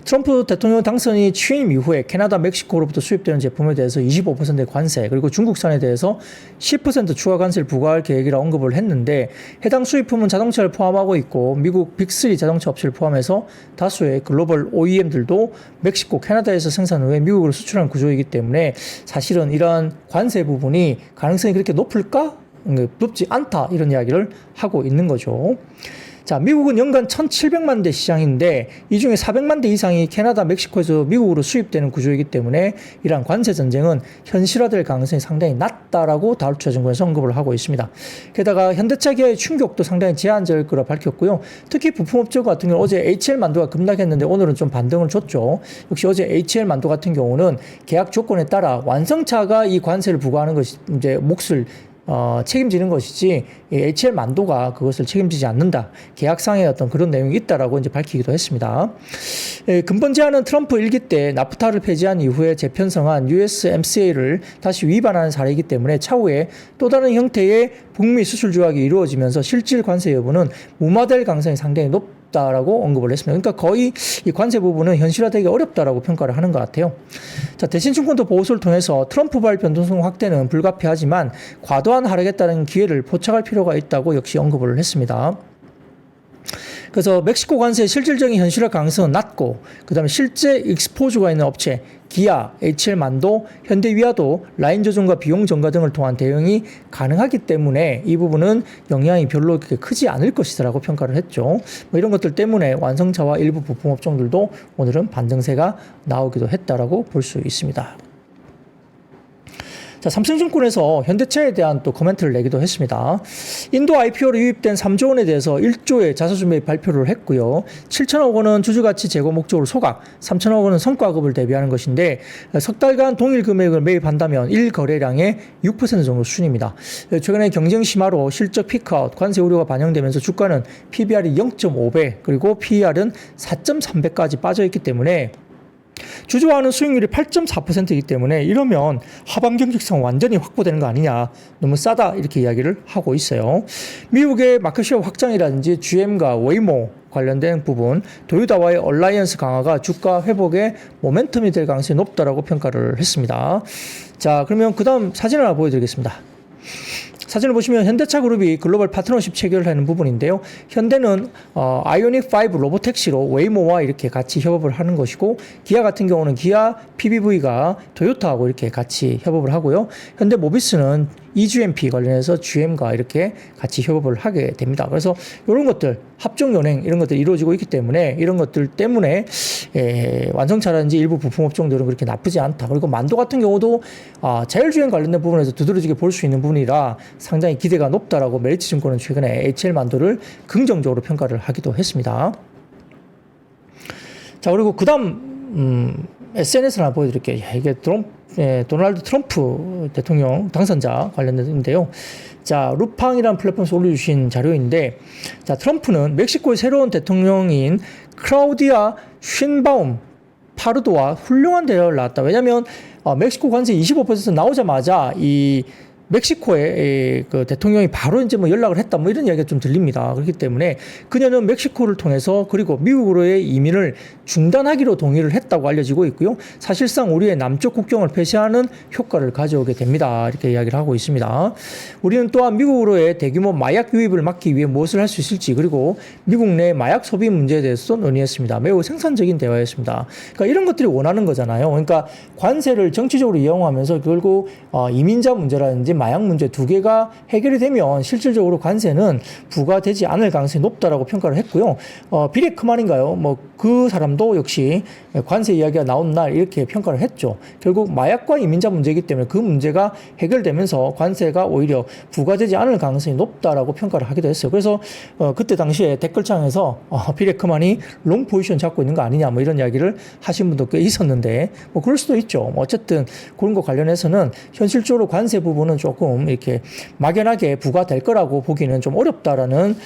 트럼프 대통령 당선이 취임 이후에 캐나다, 멕시코로부터 수입되는 제품에 대해서 25%의 관세 그리고 중국산에 대해서 10% 추가 관세를 부과할 계획이라 언급을 했는데 해당 수입품은 자동차를 포함하고 있고 미국 빅3 자동차 업체를 포함해서 다수의 글로벌 OEM들도 멕시코, 캐나다에서 생산 후에 미국으로 수출하는 구조이기 때문에 사실은 이러한 관세 부분이 가능성이 그렇게 높을까? 높지 않다 이런 이야기를 하고 있는 거죠. 자, 미국은 연간 1,700만 대 시장인데 이 중에 400만 대 이상이 캐나다, 멕시코에서 미국으로 수입되는 구조이기 때문에 이러한 관세 전쟁은 현실화될 가능성이 상당히 낮다라고 다우투자증권에서 언급을 하고 있습니다. 게다가 현대차 기아의 충격도 상당히 제한적일 거라 밝혔고요. 특히 부품업체 같은 경우는 어제 HL만도 급락했는데 오늘은 좀 반등을 줬죠. 역시 어제 HL만도 같은 경우는 계약 조건에 따라 완성차가 이 관세를 부과하는 것이 이제 몫을 책임지는 것이지 HL 만도가 그것을 책임지지 않는다. 계약상의 어떤 그런 내용이 있다라고 이제 밝히기도 했습니다. 근본 제안은 트럼프 일기 때 나프타를 폐지한 이후에 재편성한 USMCA를 다시 위반하는 사례이기 때문에 차후에 또 다른 형태의 북미 수출 조약이 이루어지면서 실질 관세 여부는 무마될 가능성이 상당히 높다라고 언급을 했습니다. 그러니까 거의 이 관세 부분은 현실화되기 어렵다라고 평가를 하는 것 같아요. 자, 대신증권도 보고서를 통해서 트럼프발 변동성 확대는 불가피하지만 과도한 하락에 따른 기회를 포착할 필요가 있다고 역시 언급을 했습니다. 그래서 멕시코 관세의 실질적인 현실화 가능성은 낮고 그 다음에 실제 익스포즈가 있는 업체 기아, HL만도, 현대위아도 라인 조정과 비용 증가 등을 통한 대응이 가능하기 때문에 이 부분은 영향이 별로 그렇게 크지 않을 것이라고 평가를 했죠. 뭐 이런 것들 때문에 완성차와 일부 부품 업종들도 오늘은 반등세가 나오기도 했다라고 볼 수 있습니다. 자, 삼성증권에서 현대차에 대한 또 코멘트를 내기도 했습니다. 인도 IPO로 유입된 3조 원에 대해서 1조의 자사주 매입 발표를 했고요. 7천억 원은 주주가치 제고 목적으로 소각, 3천억 원은 성과급을 대비하는 것인데 석 달간 동일 금액을 매입한다면 1거래량의 6% 정도 수준입니다. 최근에 경쟁 심화로 실적 피크아웃, 관세 우려가 반영되면서 주가는 PBR이 0.5배 그리고 PER은 4.3배까지 빠져있기 때문에 주주와는 수익률이 8.4%이기 때문에 이러면 하방 경직성 완전히 확보되는 거 아니냐, 너무 싸다 이렇게 이야기를 하고 있어요. 미국의 마켓시어 확장이라든지 GM과 웨이모 관련된 부분, 도요타와의 얼라이언스 강화가 주가 회복의 모멘텀이 될 가능성이 높다라고 평가를 했습니다. 자, 그러면 그 다음 사진을 하나 보여드리겠습니다. 사진을 보시면 현대차 그룹이 글로벌 파트너십 체결을 하는 부분인데요. 현대는 아이오닉5 로보택시로 웨이모와 이렇게 같이 협업을 하는 것이고, 기아 같은 경우는 기아 PBV가 토요타하고 이렇게 같이 협업을 하고요. 현대 모비스는 EGMP 관련해서 GM과 이렇게 같이 협업을 하게 됩니다. 그래서 이런 것들 합종 연행 이런 것들이 이루어지고 있기 때문에 이런 것들 때문에 완성차라든지 일부 부품 업종들은 그렇게 나쁘지 않다. 그리고 만도 같은 경우도 자율주행 관련된 부분에서 두드러지게 볼 수 있는 부분이라 상당히 기대가 높다라고 메리츠증권은 최근에 HL 만도를 긍정적으로 평가를 하기도 했습니다. 자, 그리고 그 다음 SNS를 하나 보여드릴게요. 이게 도널드 트럼프 대통령 당선자 관련된인데요. 자, 루팡이라는 플랫폼에서 올려주신 자료인데, 자, 트럼프는 멕시코의 새로운 대통령인 클라우디아 쉰바움 파르도와 훌륭한 대화를 나왔다. 왜냐하면 멕시코 관세 25% 나오자마자 이 멕시코의 그 대통령이 바로 이제 뭐 연락을 했다 뭐 이런 이야기가 좀 들립니다. 그렇기 때문에 그녀는 멕시코를 통해서 그리고 미국으로의 이민을 중단하기로 동의를 했다고 알려지고 있고요. 사실상 우리의 남쪽 국경을 폐쇄하는 효과를 가져오게 됩니다. 이렇게 이야기를 하고 있습니다. 우리는 또한 미국으로의 대규모 마약 유입을 막기 위해 무엇을 할 수 있을지 그리고 미국 내 마약 소비 문제에 대해서도 논의했습니다. 매우 생산적인 대화였습니다. 그러니까 이런 것들이 원하는 거잖아요. 그러니까 관세를 정치적으로 이용하면서 결국 이민자 문제라든지 마약 문제 두 개가 해결이 되면 실질적으로 관세는 부과되지 않을 가능성이 높다라고 평가를 했고요. 비례 크만인가요? 뭐 그 사람도 역시 관세 이야기가 나온 날 이렇게 평가를 했죠. 결국 마약과 이민자 문제이기 때문에 그 문제가 해결되면서 관세가 오히려 부과되지 않을 가능성이 높다라고 평가를 하기도 했어요. 그래서 그때 당시에 댓글창에서 비례 크만이 롱 포지션 잡고 있는 거 아니냐 뭐 이런 이야기를 하신 분도 꽤 있었는데 뭐 그럴 수도 있죠. 어쨌든 그런 거 관련해서는 현실적으로 관세 부분은 조금 이렇게 막연하게 부과될 거라고 보기는 좀 어렵다라는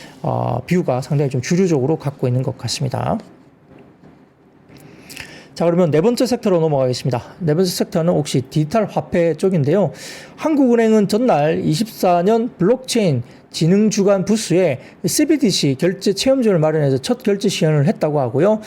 비유가 상당히 좀 주류적으로 갖고 있는 것 같습니다. 자, 그러면 네 번째 섹터로 넘어가겠습니다. 네 번째 섹터는 혹시 디지털 화폐 쪽인데요. 한국은행은 전날 24년 블록체인 진흥 주간 부스에 CBDC 결제 체험존을 마련해서 첫 결제 시연을 했다고 하고요.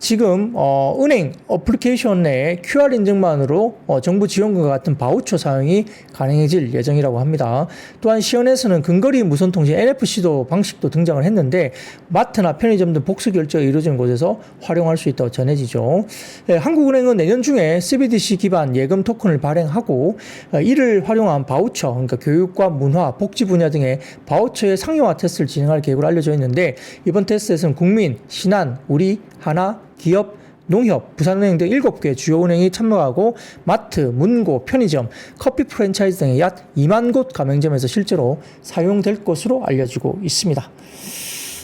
지금 은행 어플리케이션 내에 QR 인증만으로 정부 지원금과 같은 바우처 사용이 가능해질 예정이라고 합니다. 또한 시연에서는 근거리 무선통신 NFC도 방식도 등장을 했는데 마트나 편의점 등 복수 결제가 이루어지는 곳에서 활용할 수 있다고 전해지죠. 한국은행은 내년 중에 CBDC 기반 예금 토큰을 발행하고 이를 활용한 바우처, 그러니까 교육과 문화, 복지 분야 등의 바우처의 상용화 테스트를 진행할 계획으로 알려져 있는데 이번 테스트에서는 국민, 신한, 우리, 하나, 기업, 농협, 부산은행 등 7개 주요 은행이 참여하고 마트, 문고, 편의점, 커피 프랜차이즈 등의 약 2만 곳 가맹점에서 실제로 사용될 것으로 알려지고 있습니다.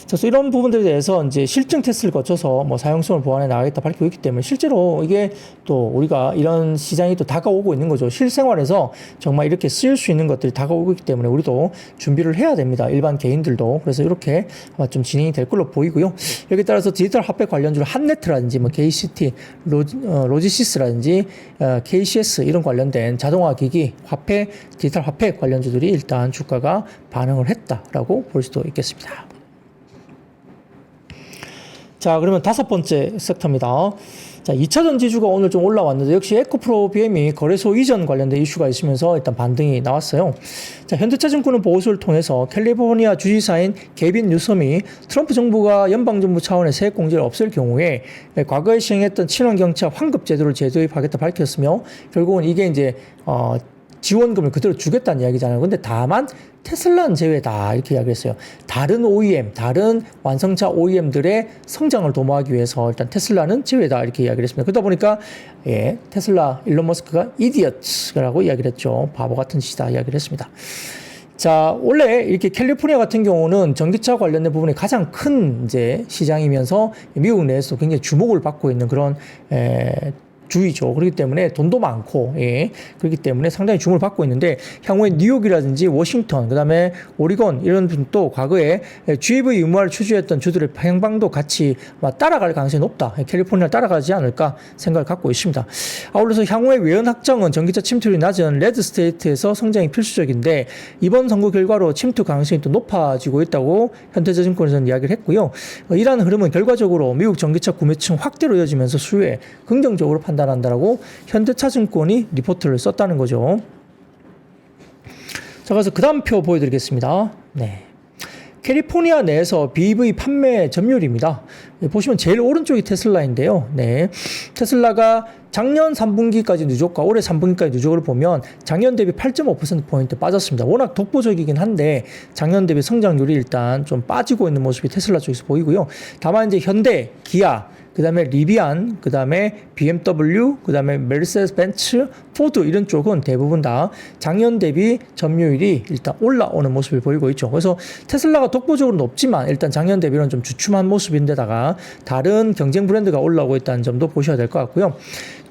그래서 이런 부분들에 대해서 이제 실증 테스트를 거쳐서 뭐 사용성을 보완해 나가겠다 밝히고 있기 때문에 실제로 이게 또 우리가 이런 시장이 또 다가오고 있는 거죠. 실생활에서 정말 이렇게 쓰일 수 있는 것들이 다가오고 있기 때문에 우리도 준비를 해야 됩니다. 일반 개인들도. 그래서 이렇게 아마 좀 진행이 될 걸로 보이고요. 여기에 따라서 디지털 화폐 관련주로 한네트라든지 뭐 KCT, 로지시스라든지 KCS 이런 관련된 자동화 기기, 화폐, 디지털 화폐 관련주들이 일단 주가가 반응을 했다라고 볼 수도 있겠습니다. 자, 그러면 다섯 번째 섹터입니다. 자, 2차전 지주가 오늘 좀 올라왔는데 역시 에코프로 BM이 거래소 이전 관련된 이슈가 있으면서 일단 반등이 나왔어요. 자, 현대차증권은 보고서를 통해서 캘리포니아 주지사인 게빈 뉴섬이 트럼프 정부가 연방정부 차원의 세액공제를 없앨 경우에 과거에 시행했던 친환경차 환급제도를 재도입하겠다 밝혔으며 결국은 이게 이제 지원금을 그대로 주겠다는 이야기잖아요. 근데 다만 테슬라는 제외다 이렇게 이야기했어요. 다른 OEM, 다른 완성차 OEM들의 성장을 도모하기 위해서 일단 테슬라는 제외다 이렇게 이야기를 했습니다. 그러다 보니까 테슬라 일론 머스크가 이디어츠라고 이야기를 했죠. 바보 같은 짓이다 이야기를 했습니다. 자, 원래 이렇게 캘리포니아 같은 경우는 전기차 관련된 부분이 가장 큰 이제 시장이면서 미국 내에서 굉장히 주목을 받고 있는 그런 주의죠. 그렇기 때문에 돈도 많고, 그렇기 때문에 상당히 주목을 받고 있는데, 향후에 뉴욕이라든지 워싱턴, 그 다음에 오리건, 이런 분도 과거에 GEV 의무화를 추진했던 주들의 행방도 같이 따라갈 가능성이 높다. 캘리포니아를 따라가지 않을까 생각을 갖고 있습니다. 아울러서 향후에 외연 확장은 전기차 침투율이 낮은 레드 스테이트에서 성장이 필수적인데, 이번 선거 결과로 침투 가능성이 또 높아지고 있다고 현대자증권에서는 이야기를 했고요. 이러한 흐름은 결과적으로 미국 전기차 구매층 확대로 이어지면서 수요에 긍정적으로 판단한다라고 현대차증권이 리포트를 썼다는 거죠. 자, 그래서 그 다음 표 보여드리겠습니다. 네. 캘리포니아 내에서 BEV 판매 점유율입니다. 보시면 제일 오른쪽이 테슬라인데요. 네. 테슬라가 작년 3분기까지 누적과 올해 3분기까지 누적을 보면 작년 대비 8.5%포인트 빠졌습니다. 워낙 독보적이긴 한데 작년 대비 성장률이 일단 좀 빠지고 있는 모습이 테슬라 쪽에서 보이고요. 다만 이제 현대, 기아, 그 다음에 리비안, 그 다음에 BMW, 그 다음에 메르세데스 벤츠, 포드 이런 쪽은 대부분 다 작년 대비 점유율이 일단 올라오는 모습을 보이고 있죠. 그래서 테슬라가 독보적으로 높지만 일단 작년 대비는 좀 주춤한 모습인데다가 다른 경쟁 브랜드가 올라오고 있다는 점도 보셔야 될 것 같고요.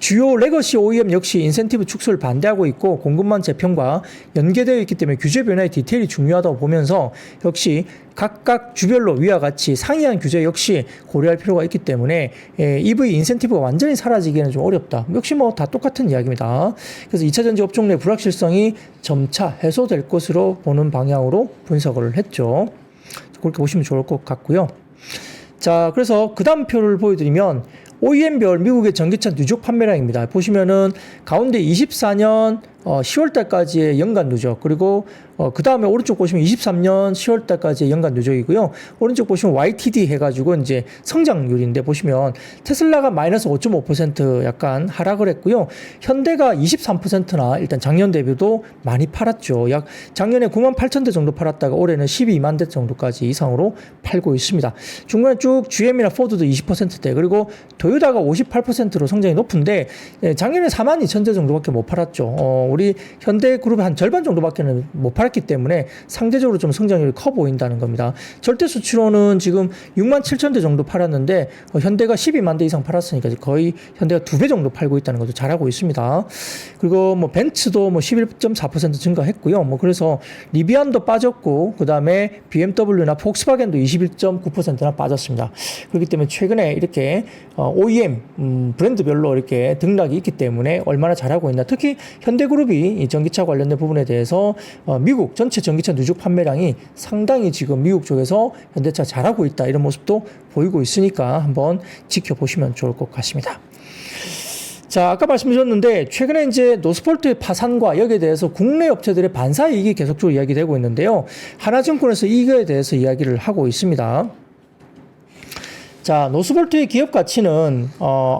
주요 레거시 OEM 역시 인센티브 축소를 반대하고 있고 공급망 재편과 연계되어 있기 때문에 규제 변화의 디테일이 중요하다고 보면서 역시 각각 주별로 위와 같이 상이한 규제 역시 고려할 필요가 있기 때문에 EV 인센티브가 완전히 사라지기에는 좀 어렵다. 역시 뭐 다 똑같은 이야기입니다. 그래서 2차 전지 업종 내 불확실성이 점차 해소될 것으로 보는 방향으로 분석을 했죠. 그렇게 보시면 좋을 것 같고요. 자, 그래서 그 다음 표를 보여드리면 OEM별 미국의 전기차 누적 판매량입니다. 보시면은 가운데 24년 10월 달까지의 연간 누적, 그리고 그 다음에 오른쪽 보시면 23년 10월 달까지의 연간 누적이고요. 오른쪽 보시면 YTD 해가지고 이제 성장률인데 보시면 테슬라가 마이너스 5.5% 약간 하락을 했고요. 현대가 23%나 일단 작년 대비도 많이 팔았죠. 약 작년에 9만 8천 대 정도 팔았다가 올해는 12만 대 정도까지 이상으로 팔고 있습니다. 중간에 쭉 GM이나 포드도 20%대, 그리고 토요타가 58%로 성장이 높은데 작년에 4만 2천 대 정도밖에 못 팔았죠. 우리 현대그룹의 한 절반 정도밖에 못 팔았기 때문에 상대적으로 좀 성장률이 커 보인다는 겁니다. 절대 수치로는 지금 6만 7천 대 정도 팔았는데 현대가 12만 대 이상 팔았으니까 거의 현대가 2배 정도 팔고 있다는 것도 잘하고 있습니다. 그리고 뭐 벤츠도 뭐 11.4% 증가했고요. 뭐 그래서 리비안도 빠졌고 그다음에 BMW나 폭스바겐도 21.9%나 빠졌습니다. 그렇기 때문에 최근에 이렇게 OEM 브랜드별로 이렇게 등락이 있기 때문에 얼마나 잘하고 있나. 특히 현대그룹이 이 전기차 관련된 부분에 대해서 미국 전체 전기차 누적 판매량이 상당히 지금 미국 쪽에서 현대차 잘하고 있다, 이런 모습도 보이고 있으니까 한번 지켜보시면 좋을 것 같습니다. 자, 아까 말씀드렸는데 최근에 이제 노스폴트의 파산과 여기에 대해서 국내 업체들의 반사 이익이 계속적으로 이야기되고 있는데요. 하나증권에서 이거에 대해서 이야기를 하고 있습니다. 자, 노스볼트의 기업 가치는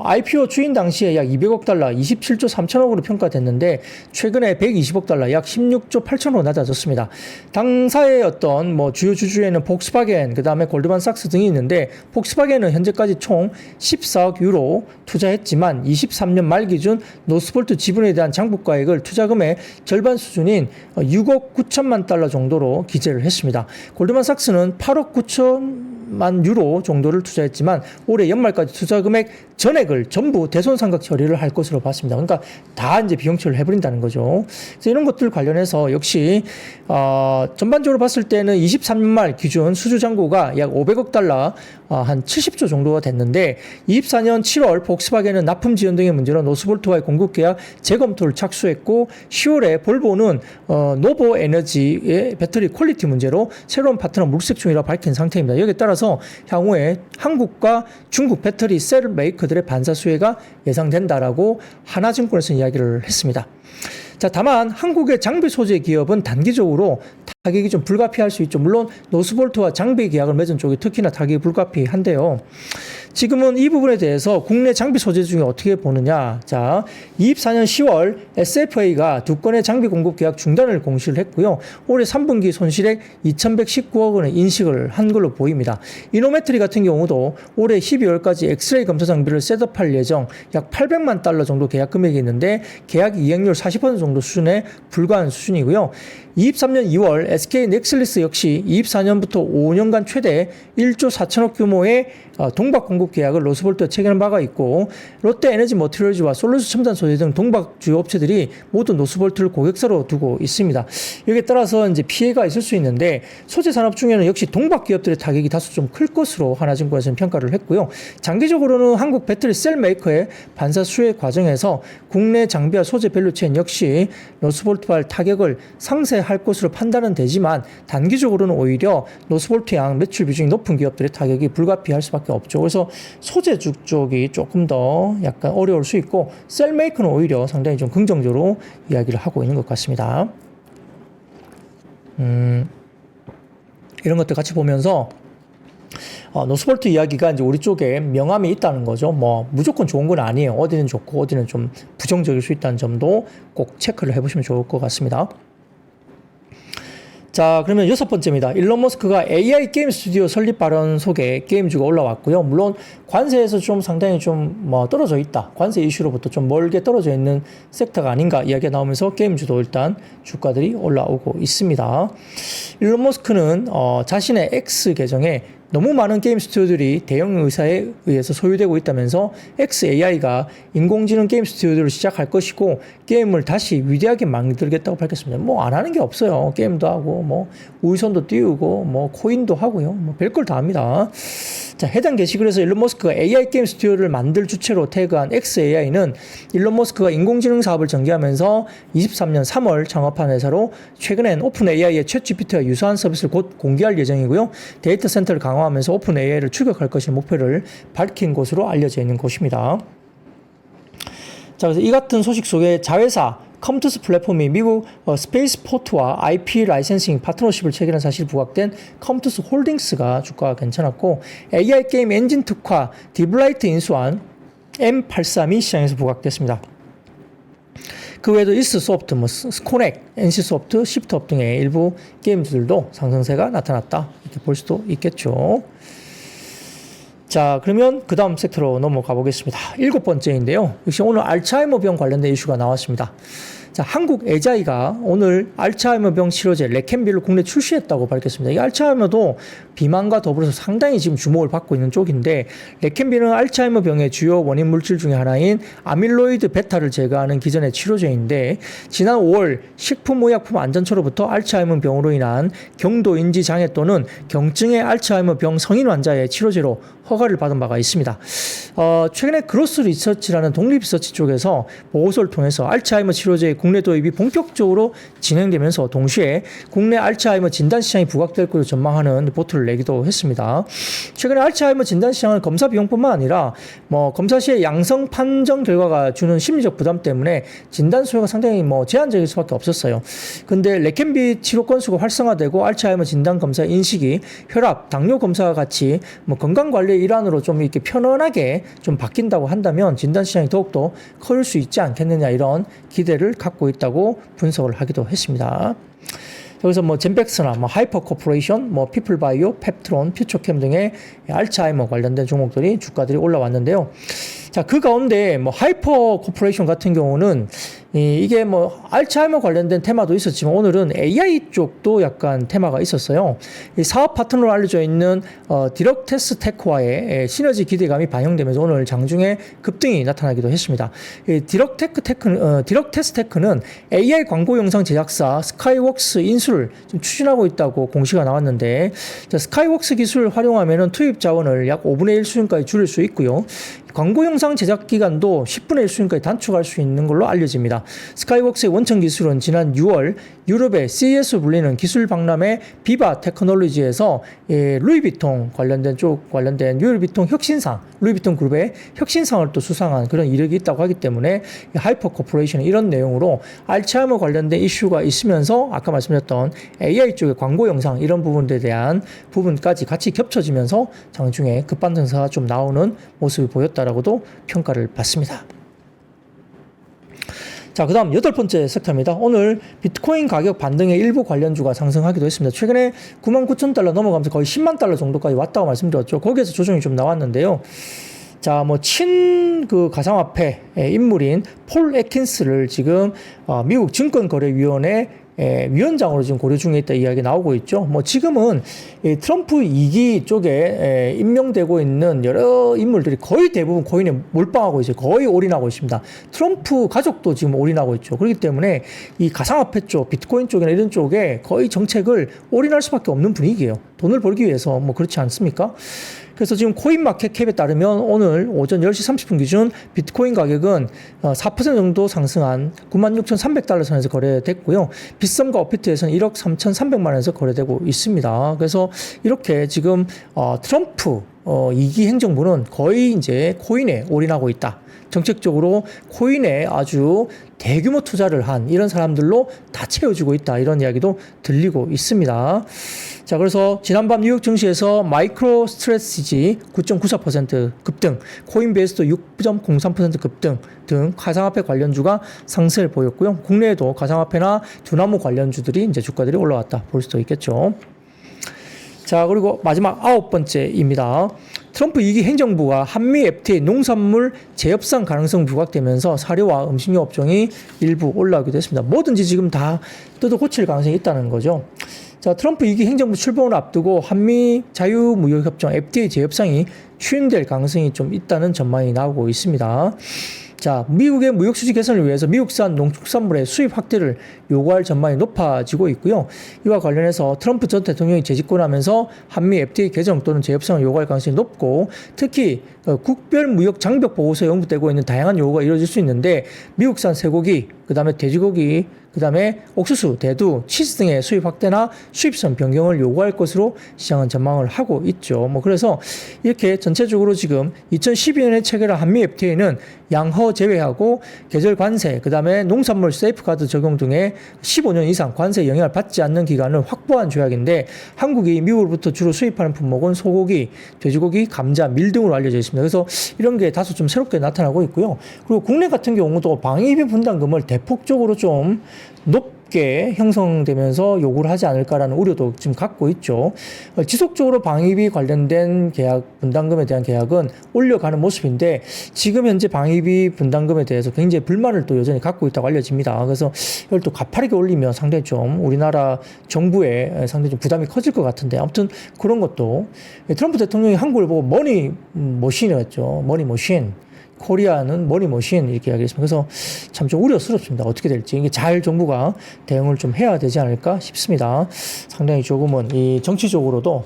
IPO 추인 당시에 약 200억 달러, 27조 3천억으로 평가됐는데 최근에 120억 달러, 약 16조 8천억으로 낮아졌습니다. 당사의 어떤 뭐 주요 주주에는 폭스바겐, 그다음에 골드만삭스 등이 있는데 폭스바겐은 현재까지 총 14억 유로 투자했지만 23년 말 기준 노스볼트 지분에 대한 장부가액을 투자금의 절반 수준인 6억 9천만 달러 정도로 기재를 했습니다. 골드만삭스는 8억 9천만 유로 정도를 투자했지만 올해 연말까지 투자 금액 전액을 전부 대손상각 처리를 할 것으로 봤습니다. 그러니까 다 이제 비용 처리를 해버린다는 거죠. 그래서 이런 것들 관련해서 역시 전반적으로 봤을 때는 23년 말 기준 수주 잔고가 약 500억 달러, 한 70조 정도가 됐는데 24년 7월 폭스바겐은 납품 지연 등의 문제로 노스볼트와의 공급 계약 재검토를 착수했고 10월에 볼보는 노보 에너지의 배터리 퀄리티 문제로 새로운 파트너 물색 중이라고 밝힌 상태입니다. 여기에 따라서 향후에 한국과 중국 배터리 셀 메이커들의 반사 수혜가 예상된다라고 하나증권에서 이야기를 했습니다. 자, 다만 한국의 장비 소재 기업은 단기적으로 타격이 좀 불가피할 수 있죠. 물론 노스볼트와 장비 계약을 맺은 쪽이 특히나 타격이 불가피한데요. 지금은 이 부분에 대해서 국내 장비 소재 중에 어떻게 보느냐. 자, 24년 10월 SFA가 두 건의 장비 공급 계약 중단을 공시를 했고요. 올해 3분기 손실액 2,119억 원을 인식을 한 걸로 보입니다. 이노메트리 같은 경우도 올해 12월까지 엑스레이 검사 장비를 셋업할 예정 약 800만 달러 정도 계약 금액이 있는데 계약 이행률 40% 정도 수준에 불과한 수준이고요. 23년 2월 SK 넥슬리스 역시 24년부터 5년간 최대 1조 4천억 규모의 동박 공급 계약을 노스볼트가 체결한 바가 있고 롯데 에너지 머티리얼즈와 솔루스 첨단 소재 등 동박 주요 업체들이 모두 노스볼트를 고객사로 두고 있습니다. 여기에 따라서 이제 피해가 있을 수 있는데 소재 산업 중에는 역시 동박 기업들의 타격이 다소 좀 클 것으로 하나증권에서는 평가를 했고요. 장기적으로는 한국 배터리 셀 메이커의 반사 수혜 과정에서 국내 장비와 소재 밸류체인 역시 노스볼트발 타격을 상쇄할 것으로 판단은 되지만 단기적으로는 오히려 노스볼트 양 매출 비중이 높은 기업들의 타격이 불가피할 수밖에 없죠. 그래서 소재주 쪽이 조금 더 약간 어려울 수 있고 셀 메이커는 오히려 상당히 좀 긍정적으로 이야기를 하고 있는 것 같습니다. 이런 것들 같이 보면서 노스볼트 이야기가 이제 우리 쪽에 명암이 있다는 거죠. 뭐 무조건 좋은 건 아니에요. 어디는 좋고 어디는 좀 부정적일 수 있다는 점도 꼭 체크를 해보시면 좋을 것 같습니다. 자, 그러면 6번째입니다. 일론 머스크가 AI 게임 스튜디오 설립 발언 속에 게임주가 올라왔고요. 물론 관세에서 좀 상당히 좀 뭐 떨어져 있다. 관세 이슈로부터 좀 멀게 떨어져 있는 섹터가 아닌가 이야기가 나오면서 게임주도 일단 주가들이 올라오고 있습니다. 일론 머스크는 자신의 X 계정에 너무 많은 게임 스튜디오들이 대형 의사에 의해서 소유되고 있다면서 xAI가 인공지능 게임 스튜디오를 시작할 것이고 게임을 다시 위대하게 만들겠다고 밝혔습니다. 뭐 안 하는 게 없어요. 게임도 하고 뭐 우주선도 띄우고 뭐 코인도 하고요. 뭐 별걸 다 합니다. 자, 해당 게시글에서 일론 머스크가 AI 게임 스튜디오를 만들 주체로 태그한 xAI는 일론 머스크가 인공지능 사업을 전개하면서 23년 3월 창업한 회사로 최근엔 오픈 AI의 챗GPT와 유사한 서비스를 곧 공개할 예정이고요. 데이터 센터를 강화하면서 오픈 AI를 추격할 것이라는 목표를 밝힌 것으로 알려져 있는 것입니다. 자, 그래서 이 같은 소식 속에 자회사 컴투스 플랫폼이 미국 스페이스포트와 IP 라이센싱 파트너십을 체결한 사실이 부각된 컴투스 홀딩스가 주가가 괜찮았고 AI 게임 엔진 특화 딥라이트 인수한 M832 시장에서 부각됐습니다. 그 외에도 이스소프트, 스코넥, NC소프트, 시프트업 등의 일부 게임들도 상승세가 나타났다 이렇게 볼 수도 있겠죠. 자, 그러면 그 다음 섹터로 넘어가 보겠습니다. 7번째인데요. 역시 오늘 알츠하이머병 관련된 이슈가 나왔습니다. 자, 한국 에자이가 오늘 알츠하이머병 치료제 레켐비를 국내 출시했다고 밝혔습니다. 이 알츠하이머도 비만과 더불어서 상당히 지금 주목을 받고 있는 쪽인데 레켐비는 알츠하이머병의 주요 원인 물질 중에 하나인 아밀로이드 베타를 제거하는 기존의 치료제인데 지난 5월 식품의약품안전처로부터 알츠하이머병으로 인한 경도인지 장애 또는 경증의 알츠하이머병 성인 환자의 치료제로 허가를 받은 바가 있습니다. 최근에 그로스 리서치라는 독립 리서치 쪽에서 보고서를 통해서 알츠하이머 치료제의 국내 도입이 본격적으로 진행되면서 동시에 국내 알츠하이머 진단 시장이 부각될 것으로 전망하는 리포트를 내기도 했습니다. 최근에 알츠하이머 진단 시장은 검사 비용뿐만 아니라 검사 시의 양성 판정 결과가 주는 심리적 부담 때문에 진단 수요가 상당히 제한적일 수밖에 없었어요. 근데 레켐비 치료 건수가 활성화되고 알츠하이머 진단 검사 인식이 혈압, 당뇨 검사와 같이 건강 관리의 일환으로 좀 이렇게 편안하게 좀 바뀐다고 한다면 진단 시장이 더욱더 커질 수 있지 않겠느냐 이런 기대를 갖고 있다고 분석을 하기도 했습니다. 여기서 젠백스나 하이퍼 코퍼레이션, 피플바이오, 펩트론, 퓨처캠 등의 알츠하이머 관련된 종목들이 주가들이 올라왔는데요. 자, 그 가운데 하이퍼 코퍼레이션 같은 경우는 이게 알츠하이머 관련된 테마도 있었지만 오늘은 AI 쪽도 약간 테마가 있었어요. 이 사업 파트너로 알려져 있는 디럭테스테크와의 시너지 기대감이 반영되면서 오늘 장중에 급등이 나타나기도 했습니다. 디럭테스테크는 AI 광고 영상 제작사 스카이웍스 인수를 좀 추진하고 있다고 공시가 나왔는데 자, 스카이웍스 기술을 활용하면 투입 자원을 약 5분의 1 수준까지 줄일 수 있고요. 광고 영상 제작 기간도 10분의 1 수준까지 단축할 수 있는 걸로 알려집니다. 스카이웍스의 원천 기술은 지난 6월 유럽의 CES 불리는 기술 박람회 비바 테크놀로지에서 루이비통 관련된 루이비통 혁신상, 루이비통 그룹의 혁신상을 또 수상한 그런 이력이 있다고 하기 때문에 하이퍼 코퍼레이션은 이런 내용으로 알츠하이머 관련된 이슈가 있으면서 아까 말씀드렸던 AI 쪽의 광고 영상 이런 부분들에 대한 부분까지 같이 겹쳐지면서 장중에 급반등세가 좀 나오는 모습이 보였다라고도 평가를 받습니다. 자, 그 다음 8번째 섹터입니다. 오늘 비트코인 가격 반등의 일부 관련주가 상승하기도 했습니다. 최근에 99,000달러 넘어가면서 거의 10만 달러 정도까지 왔다고 말씀드렸죠. 거기에서 조정이 좀 나왔는데요. 자, 그 가상화폐 인물인 폴 애킨스를 지금 미국 증권거래위원회 위원장으로 지금 고려 중에 있다 이야기 나오고 있죠. 지금은 트럼프 2기 쪽에 임명되고 있는 여러 인물들이 거의 대부분 코인에 몰빵하고 있어요. 거의 올인하고 있습니다. 트럼프 가족도 지금 올인하고 있죠. 그렇기 때문에 이 가상화폐 쪽, 비트코인 쪽이나 이런 쪽에 거의 정책을 올인할 수밖에 없는 분위기예요. 돈을 벌기 위해서 그렇지 않습니까? 그래서 지금 코인마켓캡에 따르면 오늘 오전 10시 30분 기준 비트코인 가격은 4% 정도 상승한 96,300달러 선에서 거래됐고요. 빗썸과 업비트에서는 1억 3,300만 원에서 거래되고 있습니다. 그래서 이렇게 지금 트럼프 2기 행정부는 거의 이제 코인에 올인하고 있다. 정책적으로 코인에 아주 대규모 투자를 한 이런 사람들로 다 채워지고 있다. 이런 이야기도 들리고 있습니다. 자, 그래서 지난밤 뉴욕 증시에서 마이크로 스트래티지 9.94% 급등, 코인베이스도 6.03% 급등 등 가상화폐 관련주가 상승을 보였고요. 국내에도 가상화폐나 두나무 관련주들이 이제 주가들이 올라왔다 볼 수도 있겠죠. 자, 그리고 마지막 9번째입니다. 트럼프 2기 행정부가 한미 FTA 농산물 재협상 가능성 부각되면서 사료와 음식료 업종이 일부 올라오기도 했습니다. 뭐든지 지금 다 뜯어 고칠 가능성이 있다는 거죠. 자, 트럼프 2기 행정부 출범을 앞두고 한미 자유무역협정 FTA 재협상이 추진될 가능성이 좀 있다는 전망이 나오고 있습니다. 자, 미국의 무역 수지 개선을 위해서 미국산 농축산물의 수입 확대를 요구할 전망이 높아지고 있고요. 이와 관련해서 트럼프 전 대통령이 재집권하면서 한미 FTA 개정 또는 재협상을 요구할 가능성이 높고, 특히 국별 무역 장벽 보고서에 언급되고 있는 다양한 요구가 이루어질 수 있는데, 미국산 쇠고기, 그다음에 돼지고기, 그다음에 옥수수, 대두, 치즈 등의 수입 확대나 수입선 변경을 요구할 것으로 시장은 전망을 하고 있죠. 그래서 이렇게 전체적으로 지금 2012년에 체결한 한미 FTA는 양허 제외하고 계절 관세, 그다음에 농산물 세이프가드 적용 등의 15년 이상 관세 영향을 받지 않는 기간을 확보한 조약인데, 한국이 미국으로부터 주로 수입하는 품목은 소고기, 돼지고기, 감자, 밀 등으로 알려져 있습니다. 그래서 이런 게 다소 좀 새롭게 나타나고 있고요. 그리고 국내 같은 경우도 방위비 분담금을 대폭적으로 좀 높게 형성되면서 요구를 하지 않을까라는 우려도 지금 갖고 있죠. 지속적으로 방위비 관련된 계약, 분담금에 대한 계약은 올려가는 모습인데, 지금 현재 방위비 분담금에 대해서 굉장히 불만을 또 여전히 갖고 있다고 알려집니다. 그래서 이걸 또 가파르게 올리면 상당히 좀 우리나라 정부에 상당히 좀 부담이 커질 것 같은데, 아무튼 그런 것도 트럼프 대통령이 한국을 보고 머니머신이었죠. 머니머신. 코리아는 머니머신 이렇게 이야기했습니다. 그래서 참 좀 우려스럽습니다. 어떻게 될지. 이게 잘 정부가 대응을 좀 해야 되지 않을까 싶습니다. 상당히 조금은 이 정치적으로도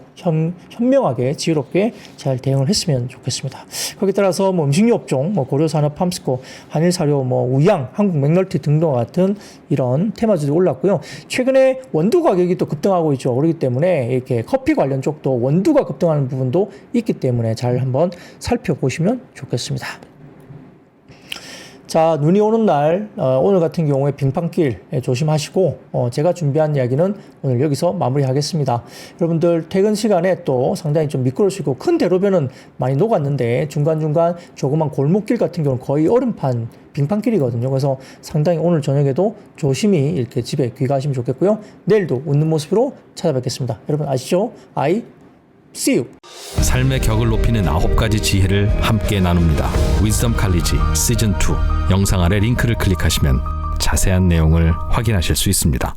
현명하게 지혜롭게 잘 대응을 했으면 좋겠습니다. 거기에 따라서 음식료 업종, 고려산업, 팜스코, 한일사료, 우양, 한국 맥널티 등과 같은 이런 테마주들이 올랐고요. 최근에 원두 가격이 또 급등하고 있죠. 그렇기 때문에 이렇게 커피 관련 쪽도 원두가 급등하는 부분도 있기 때문에 잘 한번 살펴보시면 좋겠습니다. 자, 눈이 오는 날, 오늘 같은 경우에 빙판길 조심하시고, 제가 준비한 이야기는 오늘 여기서 마무리하겠습니다. 여러분들 퇴근 시간에 또 상당히 좀 미끄러울 수 있고, 큰 대로변은 많이 녹았는데 중간중간 조그만 골목길 같은 경우는 거의 얼음판 빙판길이거든요. 그래서 상당히 오늘 저녁에도 조심히 이렇게 집에 귀가하시면 좋겠고요. 내일도 웃는 모습으로 찾아뵙겠습니다. 여러분 아시죠? I see you. 삶의 격을 높이는 9가지 지혜를 함께 나눕니다. 위즈덤 칼리지 시즌 2 영상 아래 링크를 클릭하시면 자세한 내용을 확인하실 수 있습니다.